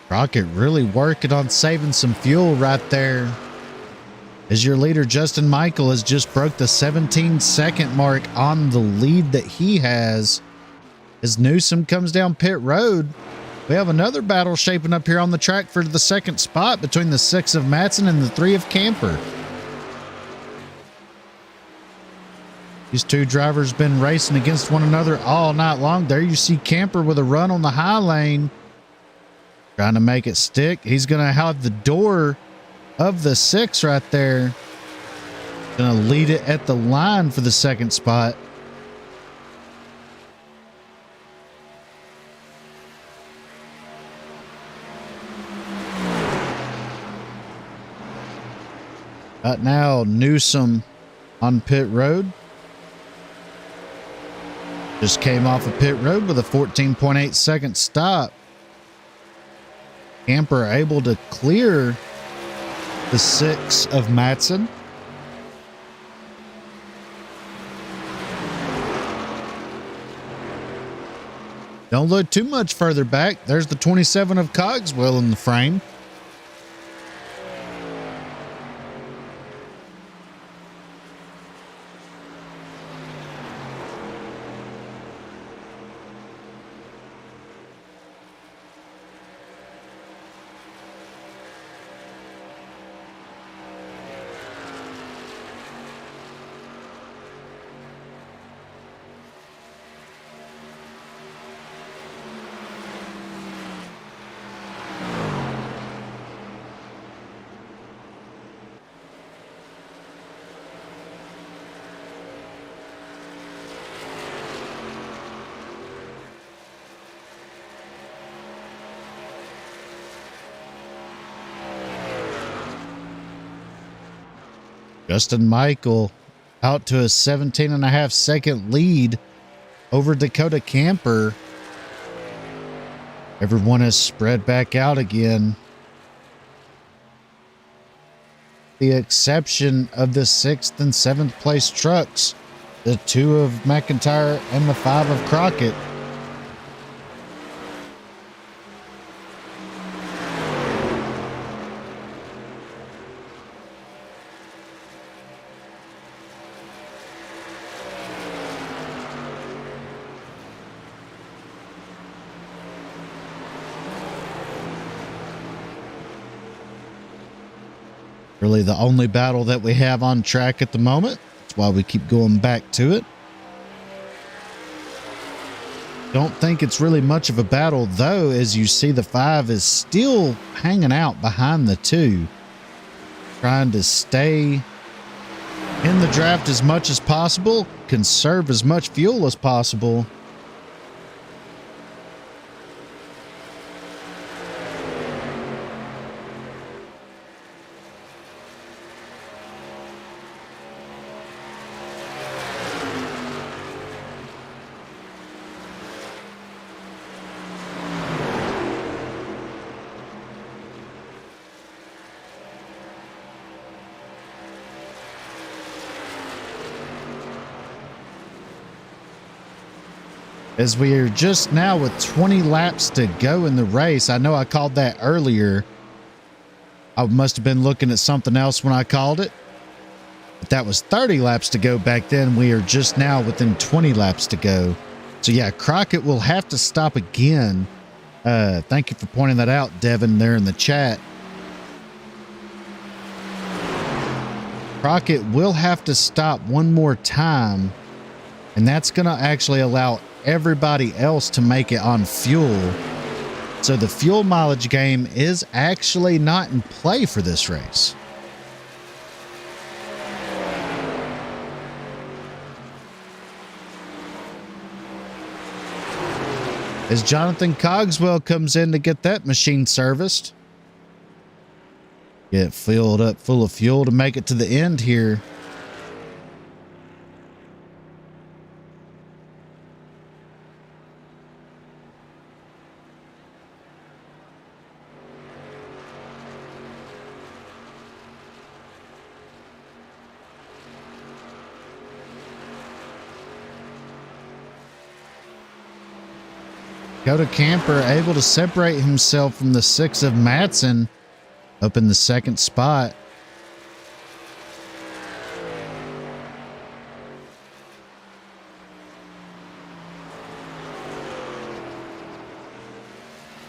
Crockett really working on saving some fuel right there. As your leader, Justin Michael, has just broke the 17-second mark on the lead that he has. As Newsom comes down pit road, we have another battle shaping up here on the track for the 2nd spot between the 6 of Matson and the 3 of Camper. These 2 drivers been racing against one another all night long. There you see Camper with a run on the high lane, trying to make it stick. He's going to have the door of the 6 right there. Going to lead it at the line for the 2nd spot. Now Newsom on pit road. Just came off of pit road with a 14.8 second stop. Camper able to clear the 6 of Matson. Don't look too much further back. There's the 27 of Cogswell in the frame. Justin Michael out to a 17.5 second lead over Dakota Camper. Everyone has spread back out again. The exception of the 6th and 7th place trucks, the 2 of McIntyre and the 5 of Crockett. Really the only battle that we have on track at the moment. That's why we keep going back to it. Don't think it's really much of a battle though, as you see the 5 is still hanging out behind the 2. Trying to stay in the draft as much as possible, conserve as much fuel as possible. As we are just now with 20 laps to go in the race. I know I called that earlier. I must have been looking at something else when I called it. But that was 30 laps to go back then. We are just now within 20 laps to go. So yeah, Crockett will have to stop again. Thank you for pointing that out, Devin, there in the chat. Crockett will have to stop one more time. And that's going to actually allow everybody else to make it on fuel. So the fuel mileage game is actually not in play for this race. As Jonathan Cogswell comes in to get that machine serviced. Get filled up full of fuel to make it to the end here. Dakota Camper able to separate himself from the 6 of Matson up in the 2nd spot.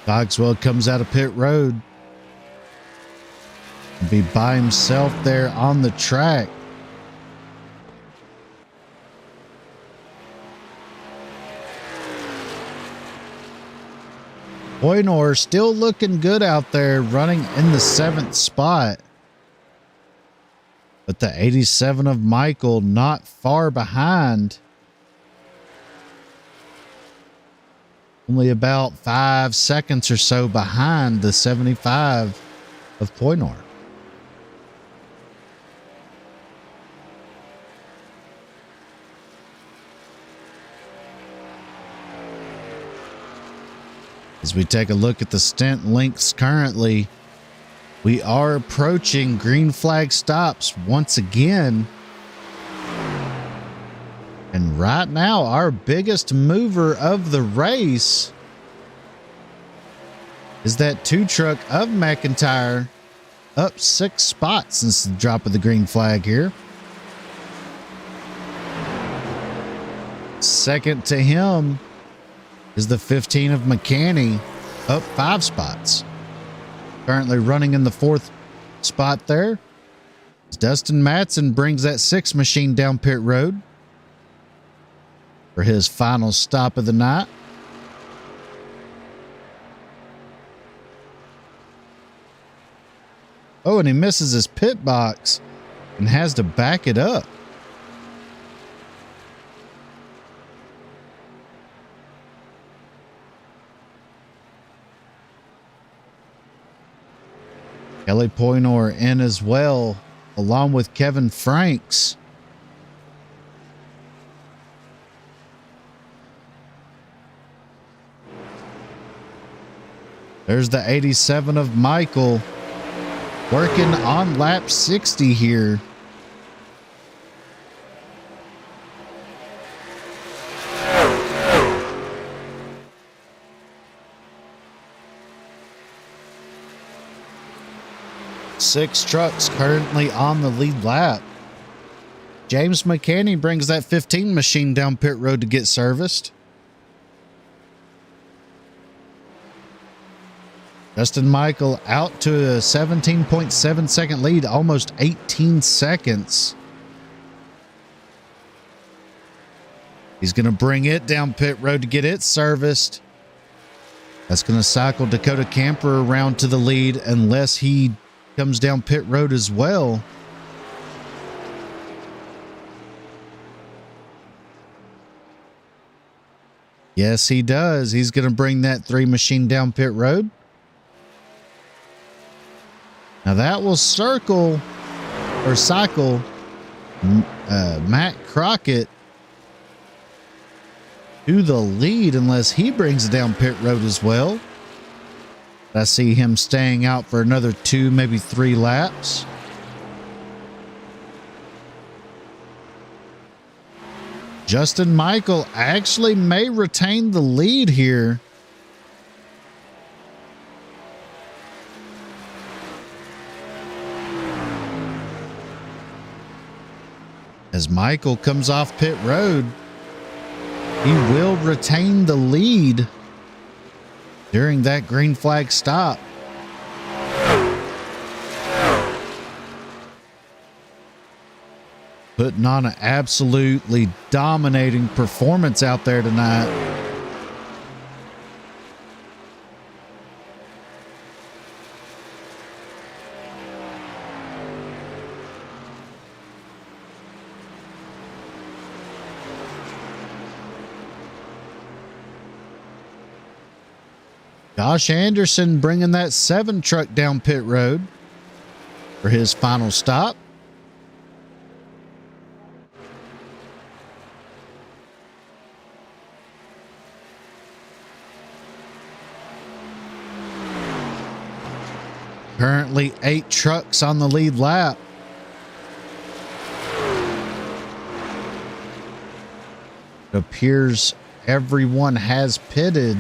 Cogswell comes out of pit road. Be by himself there on the track. Pocono still looking good out there, running in the 7th spot. But the 87 of Michael not far behind. Only about 5 seconds or so behind the 75 of Pocono. As we take a look at the stint lengths currently, we are approaching green flag stops once again. And right now, our biggest mover of the race is that 2 truck of McIntyre, up 6 spots since the drop of the green flag here. Second to him is the 15 of McCanny, up 5 spots. Currently running in the 4th spot there. Dustin Matson brings that 6 machine down pit road for his final stop of the night. Oh, and he misses his pit box and has to back it up. Kelly Poynor in as well, along with Kevin Franks. There's the 87 of Michael working on lap 60 here. Six trucks currently on the lead lap. James McCanny brings that 15 machine down pit road to get serviced. Justin Michael out to a 17.7 second lead, almost 18 seconds. He's going to bring it down pit road to get it serviced. That's going to cycle Dakota Camper around to the lead unless he comes down pit road as well. Yes, he does. He's going to bring that 3 machine down pit road. Now that will cycle Matt Crockett to the lead unless he brings it down pit road as well. I see him staying out for another 2, maybe 3 laps. Justin Michael actually may retain the lead here. As Michael comes off pit road, he will retain the lead during that green flag stop. Putting on an absolutely dominating performance out there tonight. Josh Anderson bringing that 7 truck down pit road for his final stop. Currently 8 trucks on the lead lap. It appears everyone has pitted.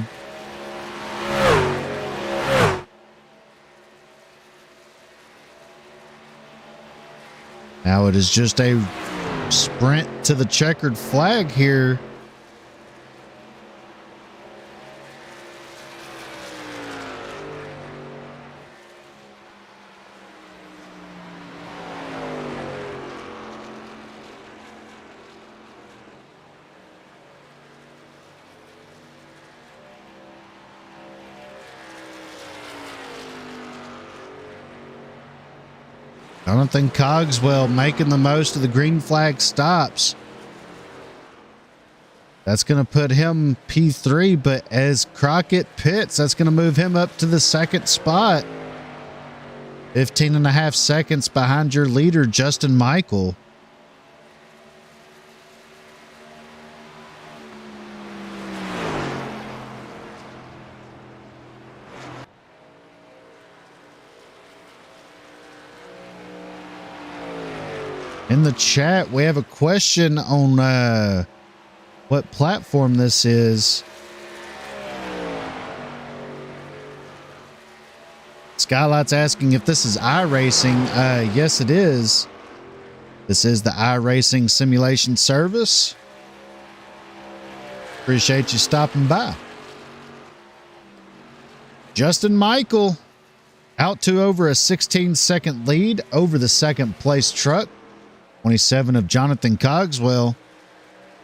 Now it is just a sprint to the checkered flag here. Jonathan Cogswell making the most of the green flag stops. That's going to put him P3, but as Crockett pits, that's going to move him up to the 2nd spot. 15.5 seconds behind your leader, Justin Michael. In the chat, we have a question on what platform this is. Skylight's asking if this is iRacing. Yes, it is. This is the iRacing simulation service. Appreciate you stopping by. Justin Michael out to over a 16-second lead over the second place truck. 27 of Jonathan Cogswell.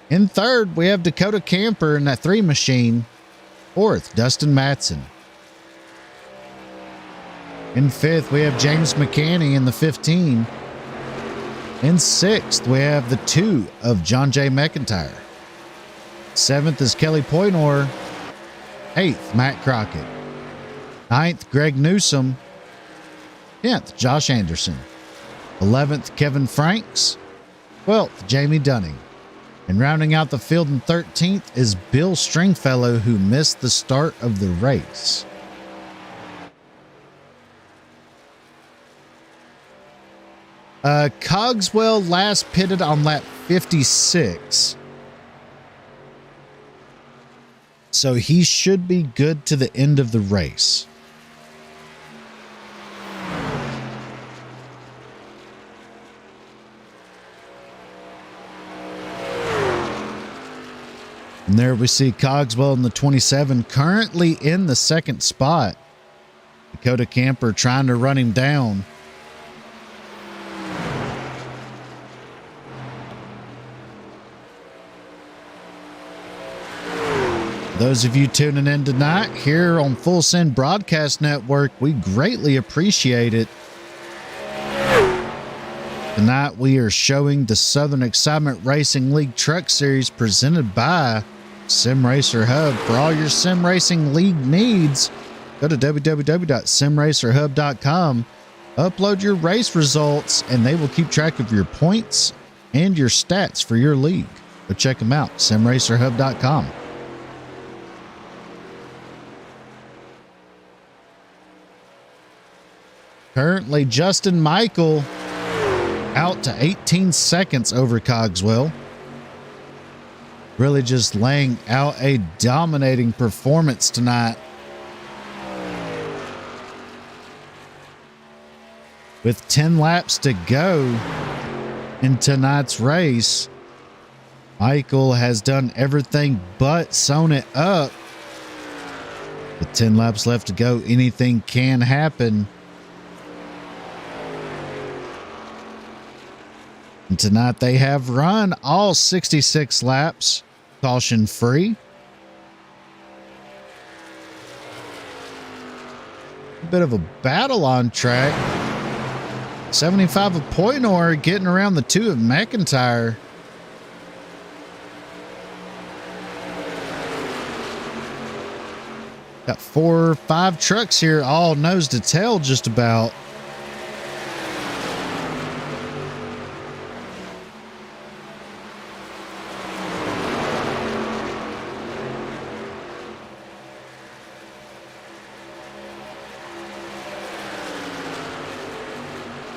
In third, we have Dakota Camper in that 3 machine. Fourth, Dustin Matson. In fifth, we have James McCanney in the 15. In sixth, we have the 2 of John J. McIntyre. Seventh is Kelly Poynor. Eighth, Matt Crockett. Ninth, Greg Newsom. 10th, Josh Anderson. 11th, Kevin Franks. 12th, Jamie Dunning. And rounding out the field in 13th is Bill Stringfellow, who missed the start of the race. Cogswell last pitted on lap 56. So he should be good to the end of the race. And there we see Cogswell in the 27, currently in the second spot. Dakota Camper trying to run him down. Those of you tuning in tonight here on Full Send Broadcast Network, we greatly appreciate it. Tonight we are showing the Southern Excitement Racing League Truck Series presented by Sim Racer Hub. For all your sim racing league needs, go to www.simracerhub.com, upload your race results, and they will keep track of your points and your stats for your league. Go check them out, simracerhub.com. Currently, Justin Michael out to 18 seconds over Cogswell. Really just laying out a dominating performance tonight. With 10 laps to go in tonight's race, Michael has done everything but sewn it up. With 10 laps left to go, anything can happen. And tonight they have run all 66 laps, caution free. A bit of a battle on track. 75 of Poynor getting around the 2 of McIntyre. Got 4 or 5 trucks here, all nose to tail just about.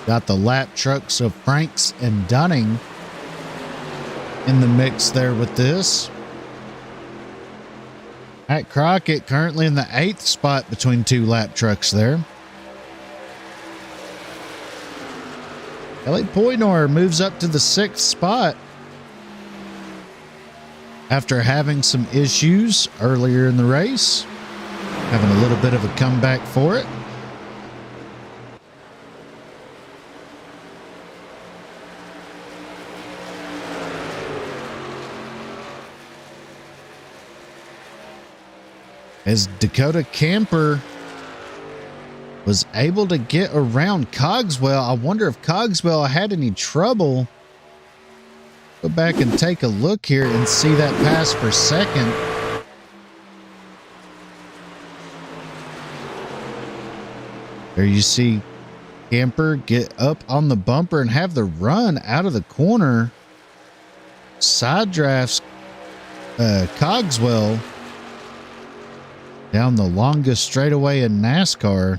Got the lap trucks of Franks and Dunning in the mix there with this. Matt Crockett currently in the 8th spot between 2 lap trucks there. Kelly Poynor moves up to the 6th spot after having some issues earlier in the race. Having a little bit of a comeback for it. As Dakota Camper was able to get around Cogswell. I wonder if Cogswell had any trouble. Go back and take a look here and see that pass for second. There you see Camper get up on the bumper and have the run out of the corner. Side drafts Cogswell down the longest straightaway in NASCAR.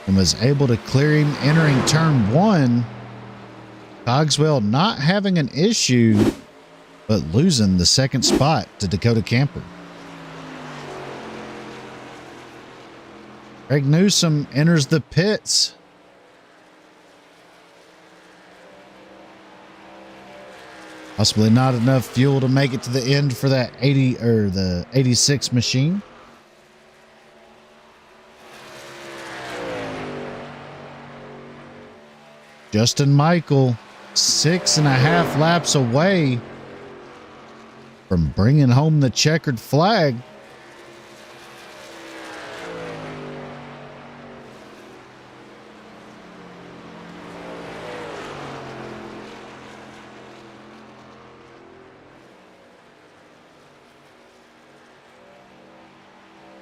and was able to clear him entering turn 1. Cogswell not having an issue, but losing the second spot to Dakota Camper. Greg Newsom enters the pits. Possibly not enough fuel to make it to the end for that 80 or the 86 machine. Justin Michael, 6.5 laps away from bringing home the checkered flag.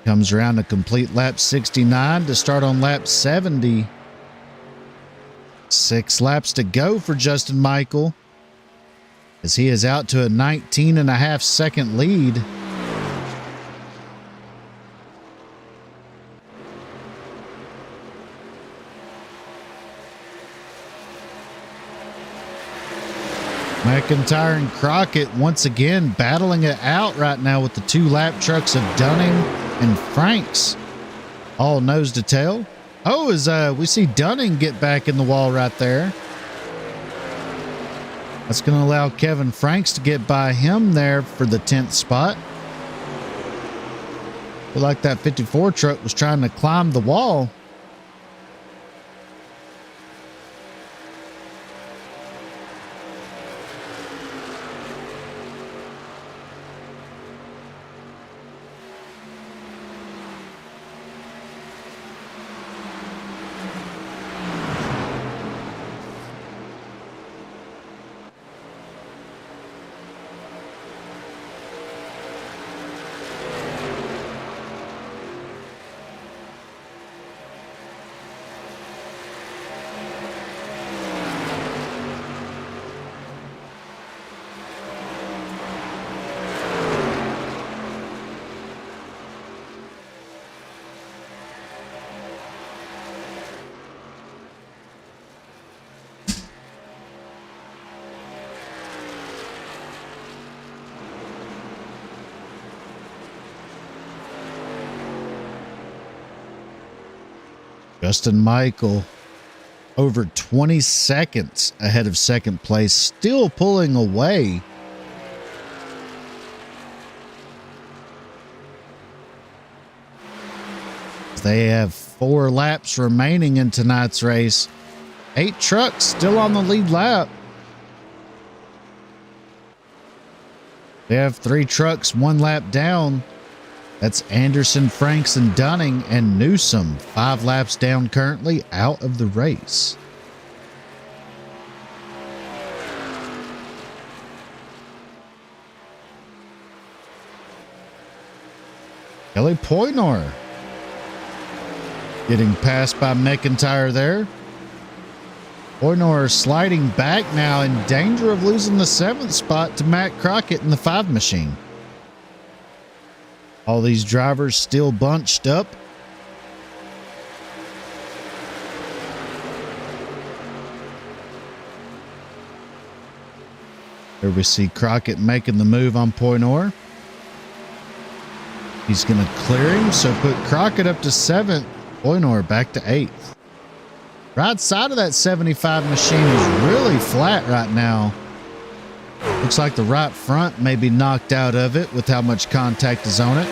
Comes around to complete lap 69 to start on lap 70. 6 laps to go for Justin Michael, as he is out to a 19.5 second lead. McIntyre and Crockett once again battling it out right now with the 2 lap trucks of Dunning and Franks, all nose to tail. Oh, as we see Dunning get back in the wall right there. That's going to allow Kevin Franks to get by him there for the 10th spot. Feel like that 54 truck was trying to climb the wall. Justin Michael over 20 seconds ahead of second place, still pulling away. They have 4 laps remaining in tonight's race. 8 trucks still on the lead lap. They have 3 trucks 1 lap down. That's Anderson, Franks, and Dunning, and Newsom 5 laps down currently out of the race. Kelly Poynor getting passed by McIntyre there. Poynor sliding back now, in danger of losing the 7th spot to Matt Crockett in the 5 machine. All these drivers still bunched up. Here we see Crockett making the move on Poynor. He's going to clear him, so put Crockett up to 7th. Poynor back to 8th. Right side of that 75 machine is really flat right now. Looks like the right front may be knocked out of it with how much contact is on it.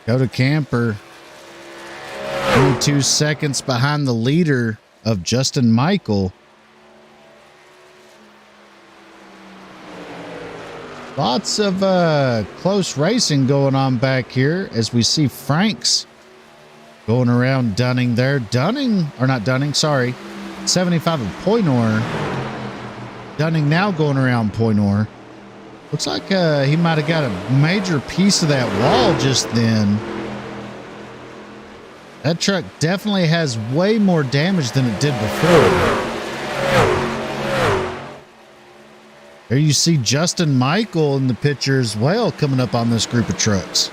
Go to Camper. 22 seconds behind the leader of Justin Michael. Lots of close racing going on back here as we see Franks going around Dunning there. Dunning, or not Dunning, sorry. 75 of Poynor. Dunning now going around Poynor. Looks like he might have got a major piece of that wall just then. That truck definitely has way more damage than it did before. There you see Justin Michael in the picture as well coming up on this group of trucks.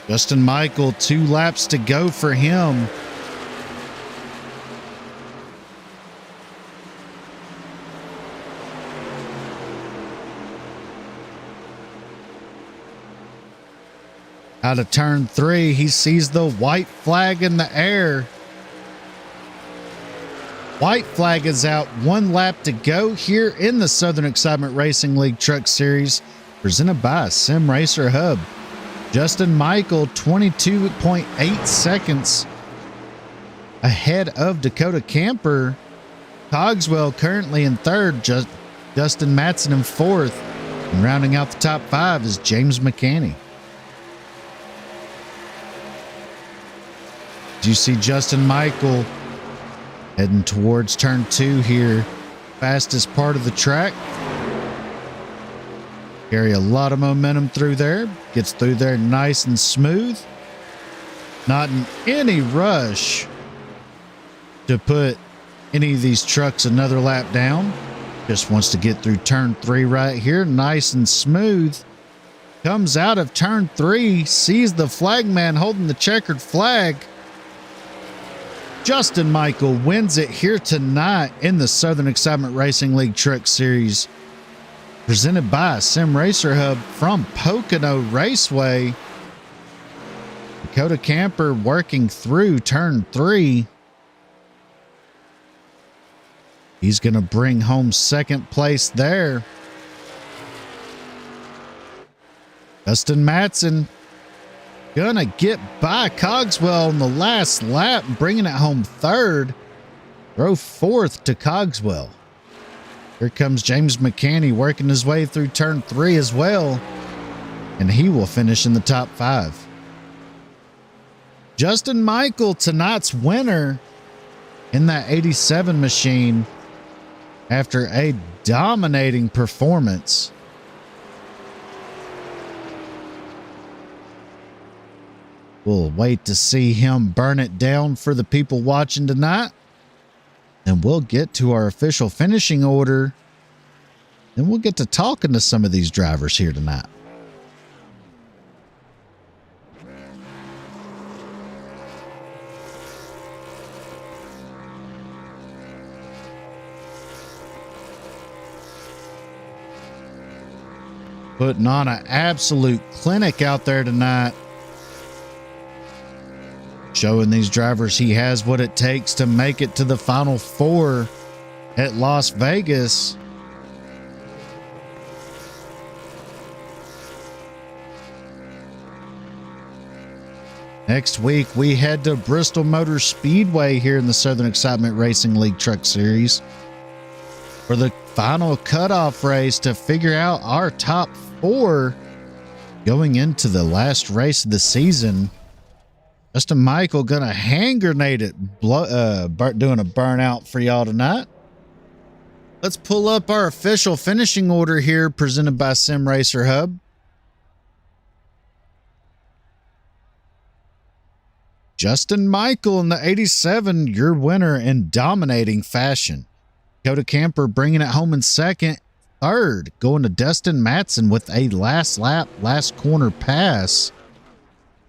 Justin Michael, 2 laps to go for him. Out of turn 3, he sees the white flag in the air. White flag is out, 1 lap to go here in the Southern Excitement Racing League Truck Series, presented by Sim Racer Hub. Justin Michael, 22.8 seconds ahead of Dakota Camper. Cogswell currently in 3rd, Justin Matson in 4th, and rounding out the top 5 is James McCanney. You see Justin Michael heading towards turn 2 here, fastest part of the track. Carry a lot of momentum through there, gets through there nice and smooth. Not in any rush to put any of these trucks another lap down. Just wants to get through turn 3 right here, nice and smooth. Comes out of turn 3, sees the flagman holding the checkered flag. Justin Michael wins it here tonight in the Southern Excitement Racing League Truck Series, presented by Sim Racer Hub from Pocono Raceway. Dakota Camper working through turn 3. He's going to bring home 2nd place there. Justin Matson gonna get by Cogswell on the last lap, bringing it home 3rd. Throw 4th to Cogswell. Here comes James McCanney working his way through turn 3 as well, and he will finish in the top 5. Justin Michael, tonight's winner in that 87 machine after a dominating performance. We'll wait to see him burn it down for the people watching tonight. And we'll get to our official finishing order. And we'll get to talking to some of these drivers here tonight. Putting on an absolute clinic out there tonight. Showing these drivers he has what it takes to make it to the Final 4 at Las Vegas. Next week, we head to Bristol Motor Speedway here in the Southern Excitement Racing League Truck Series for the final cutoff race to figure out our top 4 going into the last race of the season. Justin Michael gonna hand grenade it, doing a burnout for y'all tonight. Let's pull up our official finishing order here, presented by Sim Racer Hub. Justin Michael in the 87, your winner in dominating fashion. Dakota Camper bringing it home in 2nd. 3rd, going to Dustin Matson with a last lap, last corner pass.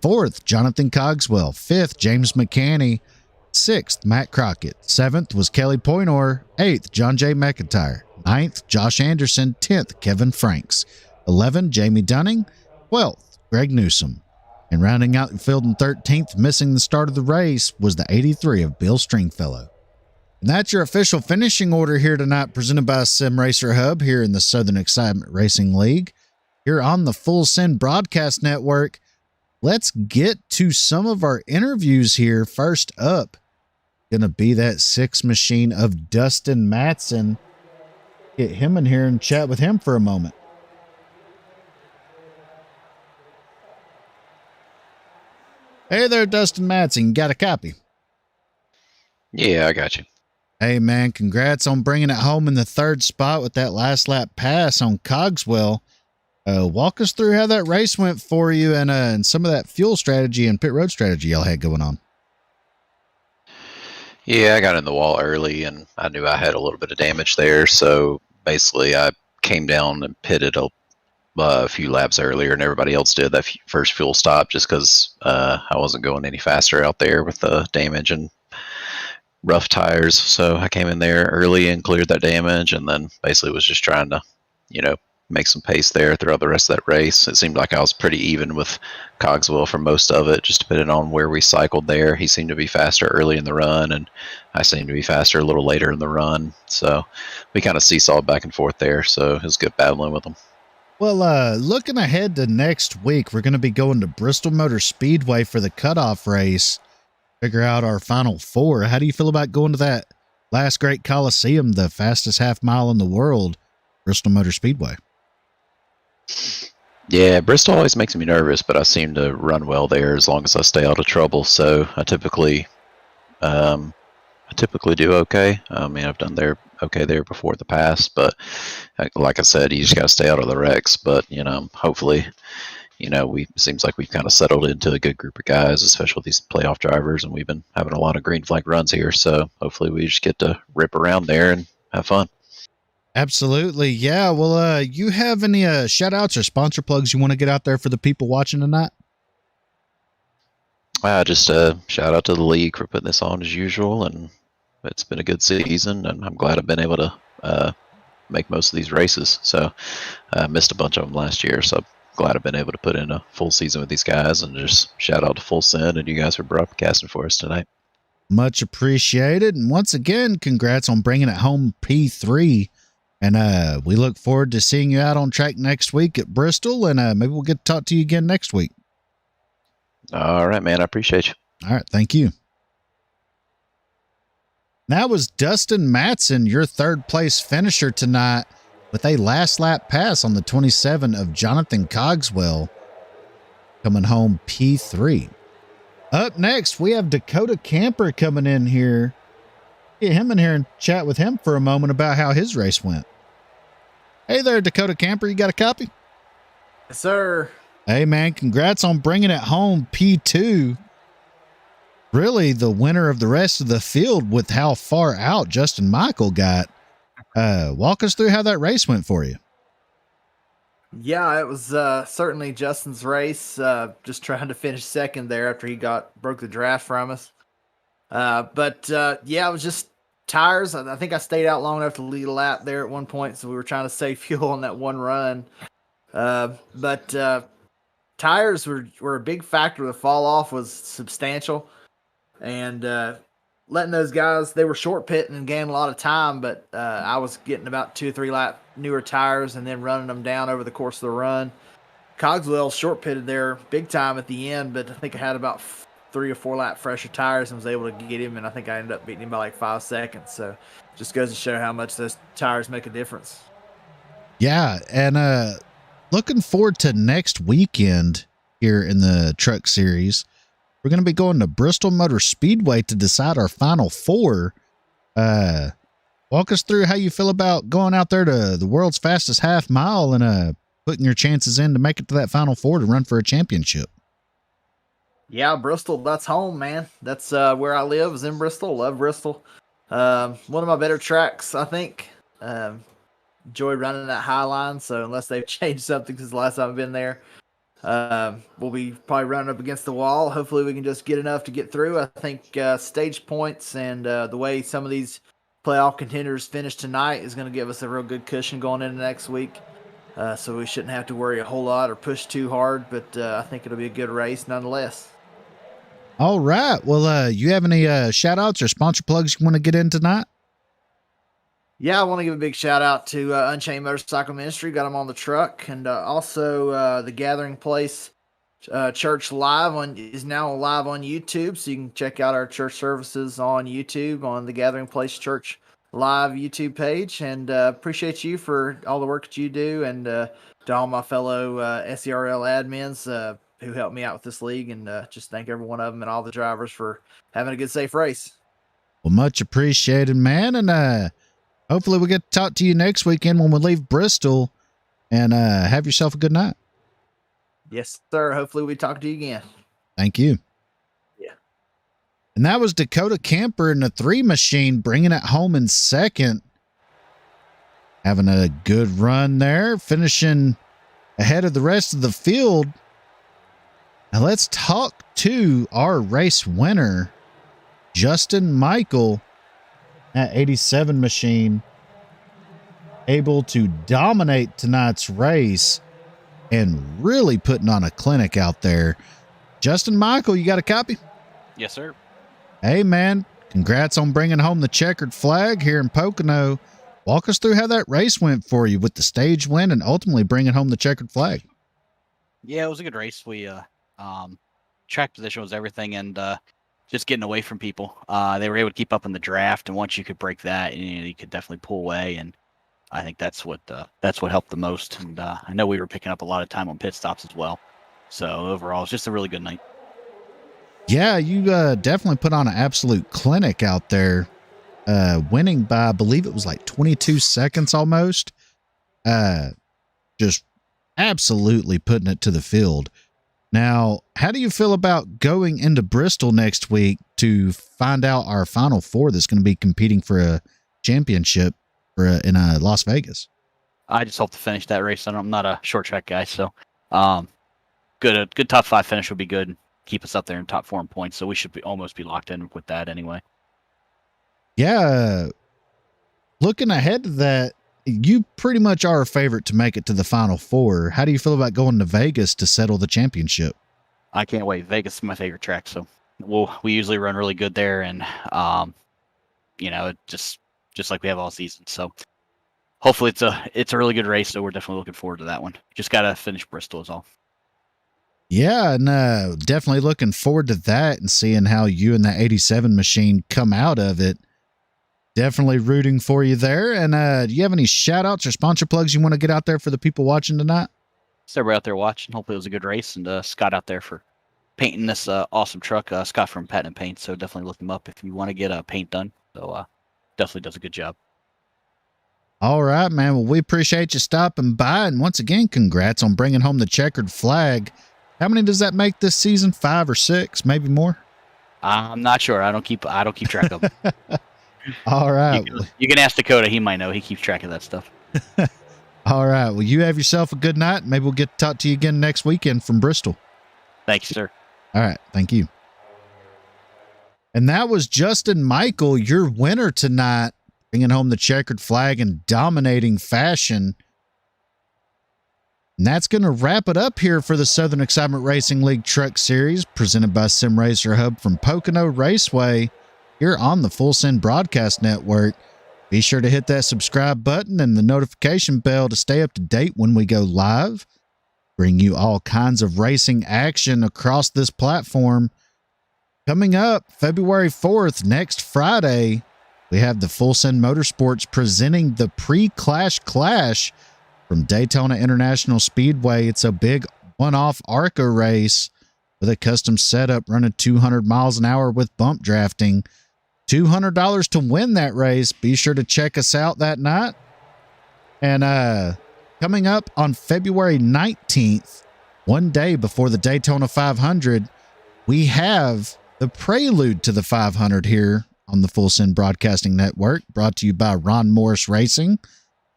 4th, Jonathan Cogswell. 5th, James McCanney. 6th, Matt Crockett. 7th was Kelly Poynor. 8th, John J. McIntyre. 9th, Josh Anderson. 10th, Kevin Franks. 11th, Jamie Dunning. 12th, Greg Newsom. And rounding out the field in 13th, missing the start of the race, was the 83 of Bill Stringfellow. And that's your official finishing order here tonight, presented by Sim Racer Hub here in the Southern Excitement Racing League, here on the Full Send Broadcast Network. Let's get to some of our interviews here. First up, going to be that 6 machine of Dustin Matson. Get him in here and chat with him for a moment. Hey there, Dustin Matson. Got a copy? Yeah, I got you. Hey, man, congrats on bringing it home in the third spot with that last lap pass on Cogswell. Walk us through how that race went for you and some of that fuel strategy and pit road strategy y'all had going on. Yeah, I got in the wall early and I knew I had a little bit of damage there. So basically, I came down and pitted a few laps earlier and everybody else did that first fuel stop just because I wasn't going any faster out there with the damage and rough tires. So I came in there early and cleared that damage, and then basically was just trying to, make some pace there throughout the rest of that race. It seemed like I was pretty even with Cogswell for most of it, just depending on where we cycled there. He seemed to be faster early in the run, and I seemed to be faster a little later in the run. So we kind of seesawed back and forth there. So it was good battling with him. Well, looking ahead to next week, we're going to be going to Bristol Motor Speedway for the cutoff race. Figure out our final four. How do you feel about going to that last great Coliseum, the fastest half mile in the world, Bristol Motor Speedway? Yeah, Bristol always makes me nervous, but I seem to run well there as long as I stay out of trouble. So I typically do okay. I mean, I've done okay there before the past, but like I said, you just got to stay out of the wrecks. But hopefully, we seems like we've kind of settled into a good group of guys, especially these playoff drivers, and we've been having a lot of green flag runs here. So hopefully, we just get to rip around there and have fun. Absolutely. Yeah. Well, you have any shout outs or sponsor plugs you want to get out there for the people watching tonight? Just shout out to the league for putting this on as usual, and it's been a good season, and I'm glad I've been able to make most of these races. So I missed a bunch of them last year, so I'm glad I've been able to put in a full season with these guys, and just shout out to Full Send and you guys for broadcasting for us tonight. Much appreciated. And once again, congrats on bringing it home P3. And we look forward to seeing you out on track next week at Bristol, and maybe we'll get to talk to you again next week. All right, man. I appreciate you. All right. Thank you. That was Dustin Matson, your third place finisher tonight, with a last lap pass on the 27 of Jonathan Cogswell, coming home P3. Up next, we have Dakota Camper coming in here. Get him in here and chat with him for a moment about how his race went. Hey there, Dakota Camper. You got a copy? Yes, sir. Hey, man. Congrats on bringing it home P2. Really the winner of the rest of the field with how far out Justin Michael got. Walk us through how that race went for you. Yeah, it was certainly Justin's race. Just trying to finish second there after he broke the draft from us. But it was just tires. I think I stayed out long enough to lead a lap there at one point, so we were trying to save fuel on that one run. But tires were a big factor. The fall off was substantial, and letting those guys, they were short pitting and gaining a lot of time, but I was getting about 2 or 3 lap newer tires and then running them down over the course of the run. Cogswell short pitted there big time at the end, but I think I had about 3 or 4 lap fresher tires and was able to get him, and I think I ended up beating him by like 5 seconds. So just goes to show how much those tires make a difference. Yeah, and looking forward to next weekend here in the truck series. We're going to be going to Bristol Motor Speedway to decide our final four. Walk us through how you feel about going out there to the world's fastest half mile and putting your chances in to make it to that final four to run for a championship. Yeah, Bristol, that's home, man. That's where I live, is in Bristol. Love Bristol. One of my better tracks, I think. Enjoy running that high line, so unless they've changed something since the last time I've been there, we'll be probably running up against the wall. Hopefully we can just get enough to get through. I think stage points and the way some of these playoff contenders finish tonight is going to give us a real good cushion going into next week. So we shouldn't have to worry a whole lot or push too hard, but I think it'll be a good race nonetheless. All right. Well, you have any shout outs or sponsor plugs you want to get in tonight? Yeah, I want to give a big shout out to Unchained Motorcycle Ministry. Got them on the truck. And also the Gathering Place Church is now live on YouTube. So you can check out our church services on YouTube on the Gathering Place Church live YouTube page. And appreciate you for all the work that you do. And to all my fellow SERL admins who helped me out with this league. And just thank every one of them and all the drivers for having a good, safe race. Well, much appreciated, man. And hopefully we get to talk to you next weekend when we leave Bristol. And have yourself a good night. Yes, sir. Hopefully we talk to you again. Thank you. Yeah. And that was Dakota Camper in the 3 machine, bringing it home in second. Having a good run there, finishing ahead of the rest of the field. Now let's talk to our race winner, Justin Michael, at 87 machine, able to dominate tonight's race and really putting on a clinic out there. Justin Michael, you got a copy? Yes, sir. Hey, man, congrats on bringing home the checkered flag here in Pocono. Walk us through how that race went for you with the stage win and ultimately bringing home the checkered flag. Yeah, it was a good race. We track position was everything, and just getting away from people. They were able to keep up in the draft, and once you could break that, you could definitely pull away. And I think that's what helped the most. And I know we were picking up a lot of time on pit stops as well. So overall, it's just a really good night. Yeah, you definitely put on an absolute clinic out there, winning by, I believe it was like 22 seconds almost. Just absolutely putting it to the field. Now, how do you feel about going into Bristol next week to find out our Final Four that's going to be competing for a championship in Las Vegas? I just hope to finish that race. I'm not a short track guy, so good top 5 finish would be good. Keep us up there in top 4 in points, so we should almost be locked in with that anyway. Yeah, looking ahead to that, you pretty much are a favorite to make it to the Final Four. How do you feel about going to Vegas to settle the championship? I can't wait. Vegas is my favorite track, so we usually run really good there, and just like we have all season. So hopefully it's a really good race. So we're definitely looking forward to that one. Just gotta finish Bristol is all. Yeah, no, definitely looking forward to that and seeing how you and that 87 machine come out of it. Definitely rooting for you there. And do you have any shout outs or sponsor plugs you want to get out there for the people watching tonight? So everybody out there watching, hopefully it was a good race. And Scott out there for painting this awesome truck. Scott from Patent Paint. So definitely look him up if you want to get paint done. So definitely does a good job. All right, man. Well, we appreciate you stopping by. And once again, congrats on bringing home the checkered flag. How many does that make this season? 5 or 6, maybe more? I'm not sure. I don't keep track of them. All right. You can ask Dakota. He might know. He keeps track of that stuff. All right. Well, you have yourself a good night. Maybe we'll get to talk to you again next weekend from Bristol. Thanks, sir. All right. Thank you. And that was Justin Michael, your winner tonight, bringing home the checkered flag in dominating fashion. And that's going to wrap it up here for the Southern Excitement Racing League Truck Series presented by Sim Racer Hub from Pocono Raceway here on the Full Send Broadcast Network. Be sure to hit that subscribe button and the notification bell to stay up to date when we go live. Bring you all kinds of racing action across this platform. Coming up February 4th, next Friday, we have the Full Send Motorsports presenting the Pre-Clash Clash from Daytona International Speedway. It's a big one-off ARCA race with a custom setup running 200 miles an hour with bump drafting. $200 to win that race. Be sure to check us out that night. And coming up on February 19th, one day before the Daytona 500, we have the prelude to the 500 here on the Full Send Broadcasting Network, brought to you by Ron Morris Racing.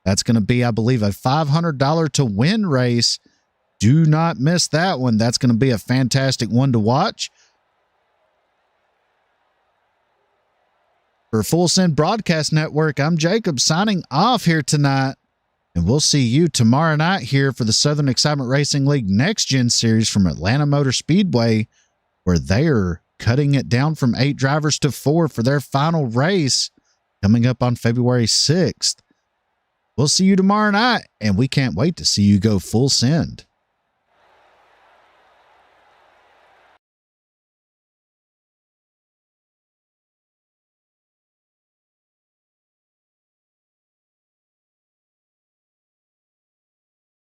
That's going to be, I believe, a $500 to win race. Do not miss that one. That's going to be a fantastic one to watch. For Full Send Broadcast Network, I'm Jacob signing off here tonight. And we'll see you tomorrow night here for the Southern Excitement Racing League Next Gen Series from Atlanta Motor Speedway, where they're cutting it down from 8 drivers to 4 for their final race coming up on February 6th. We'll see you tomorrow night, and we can't wait to see you go full send.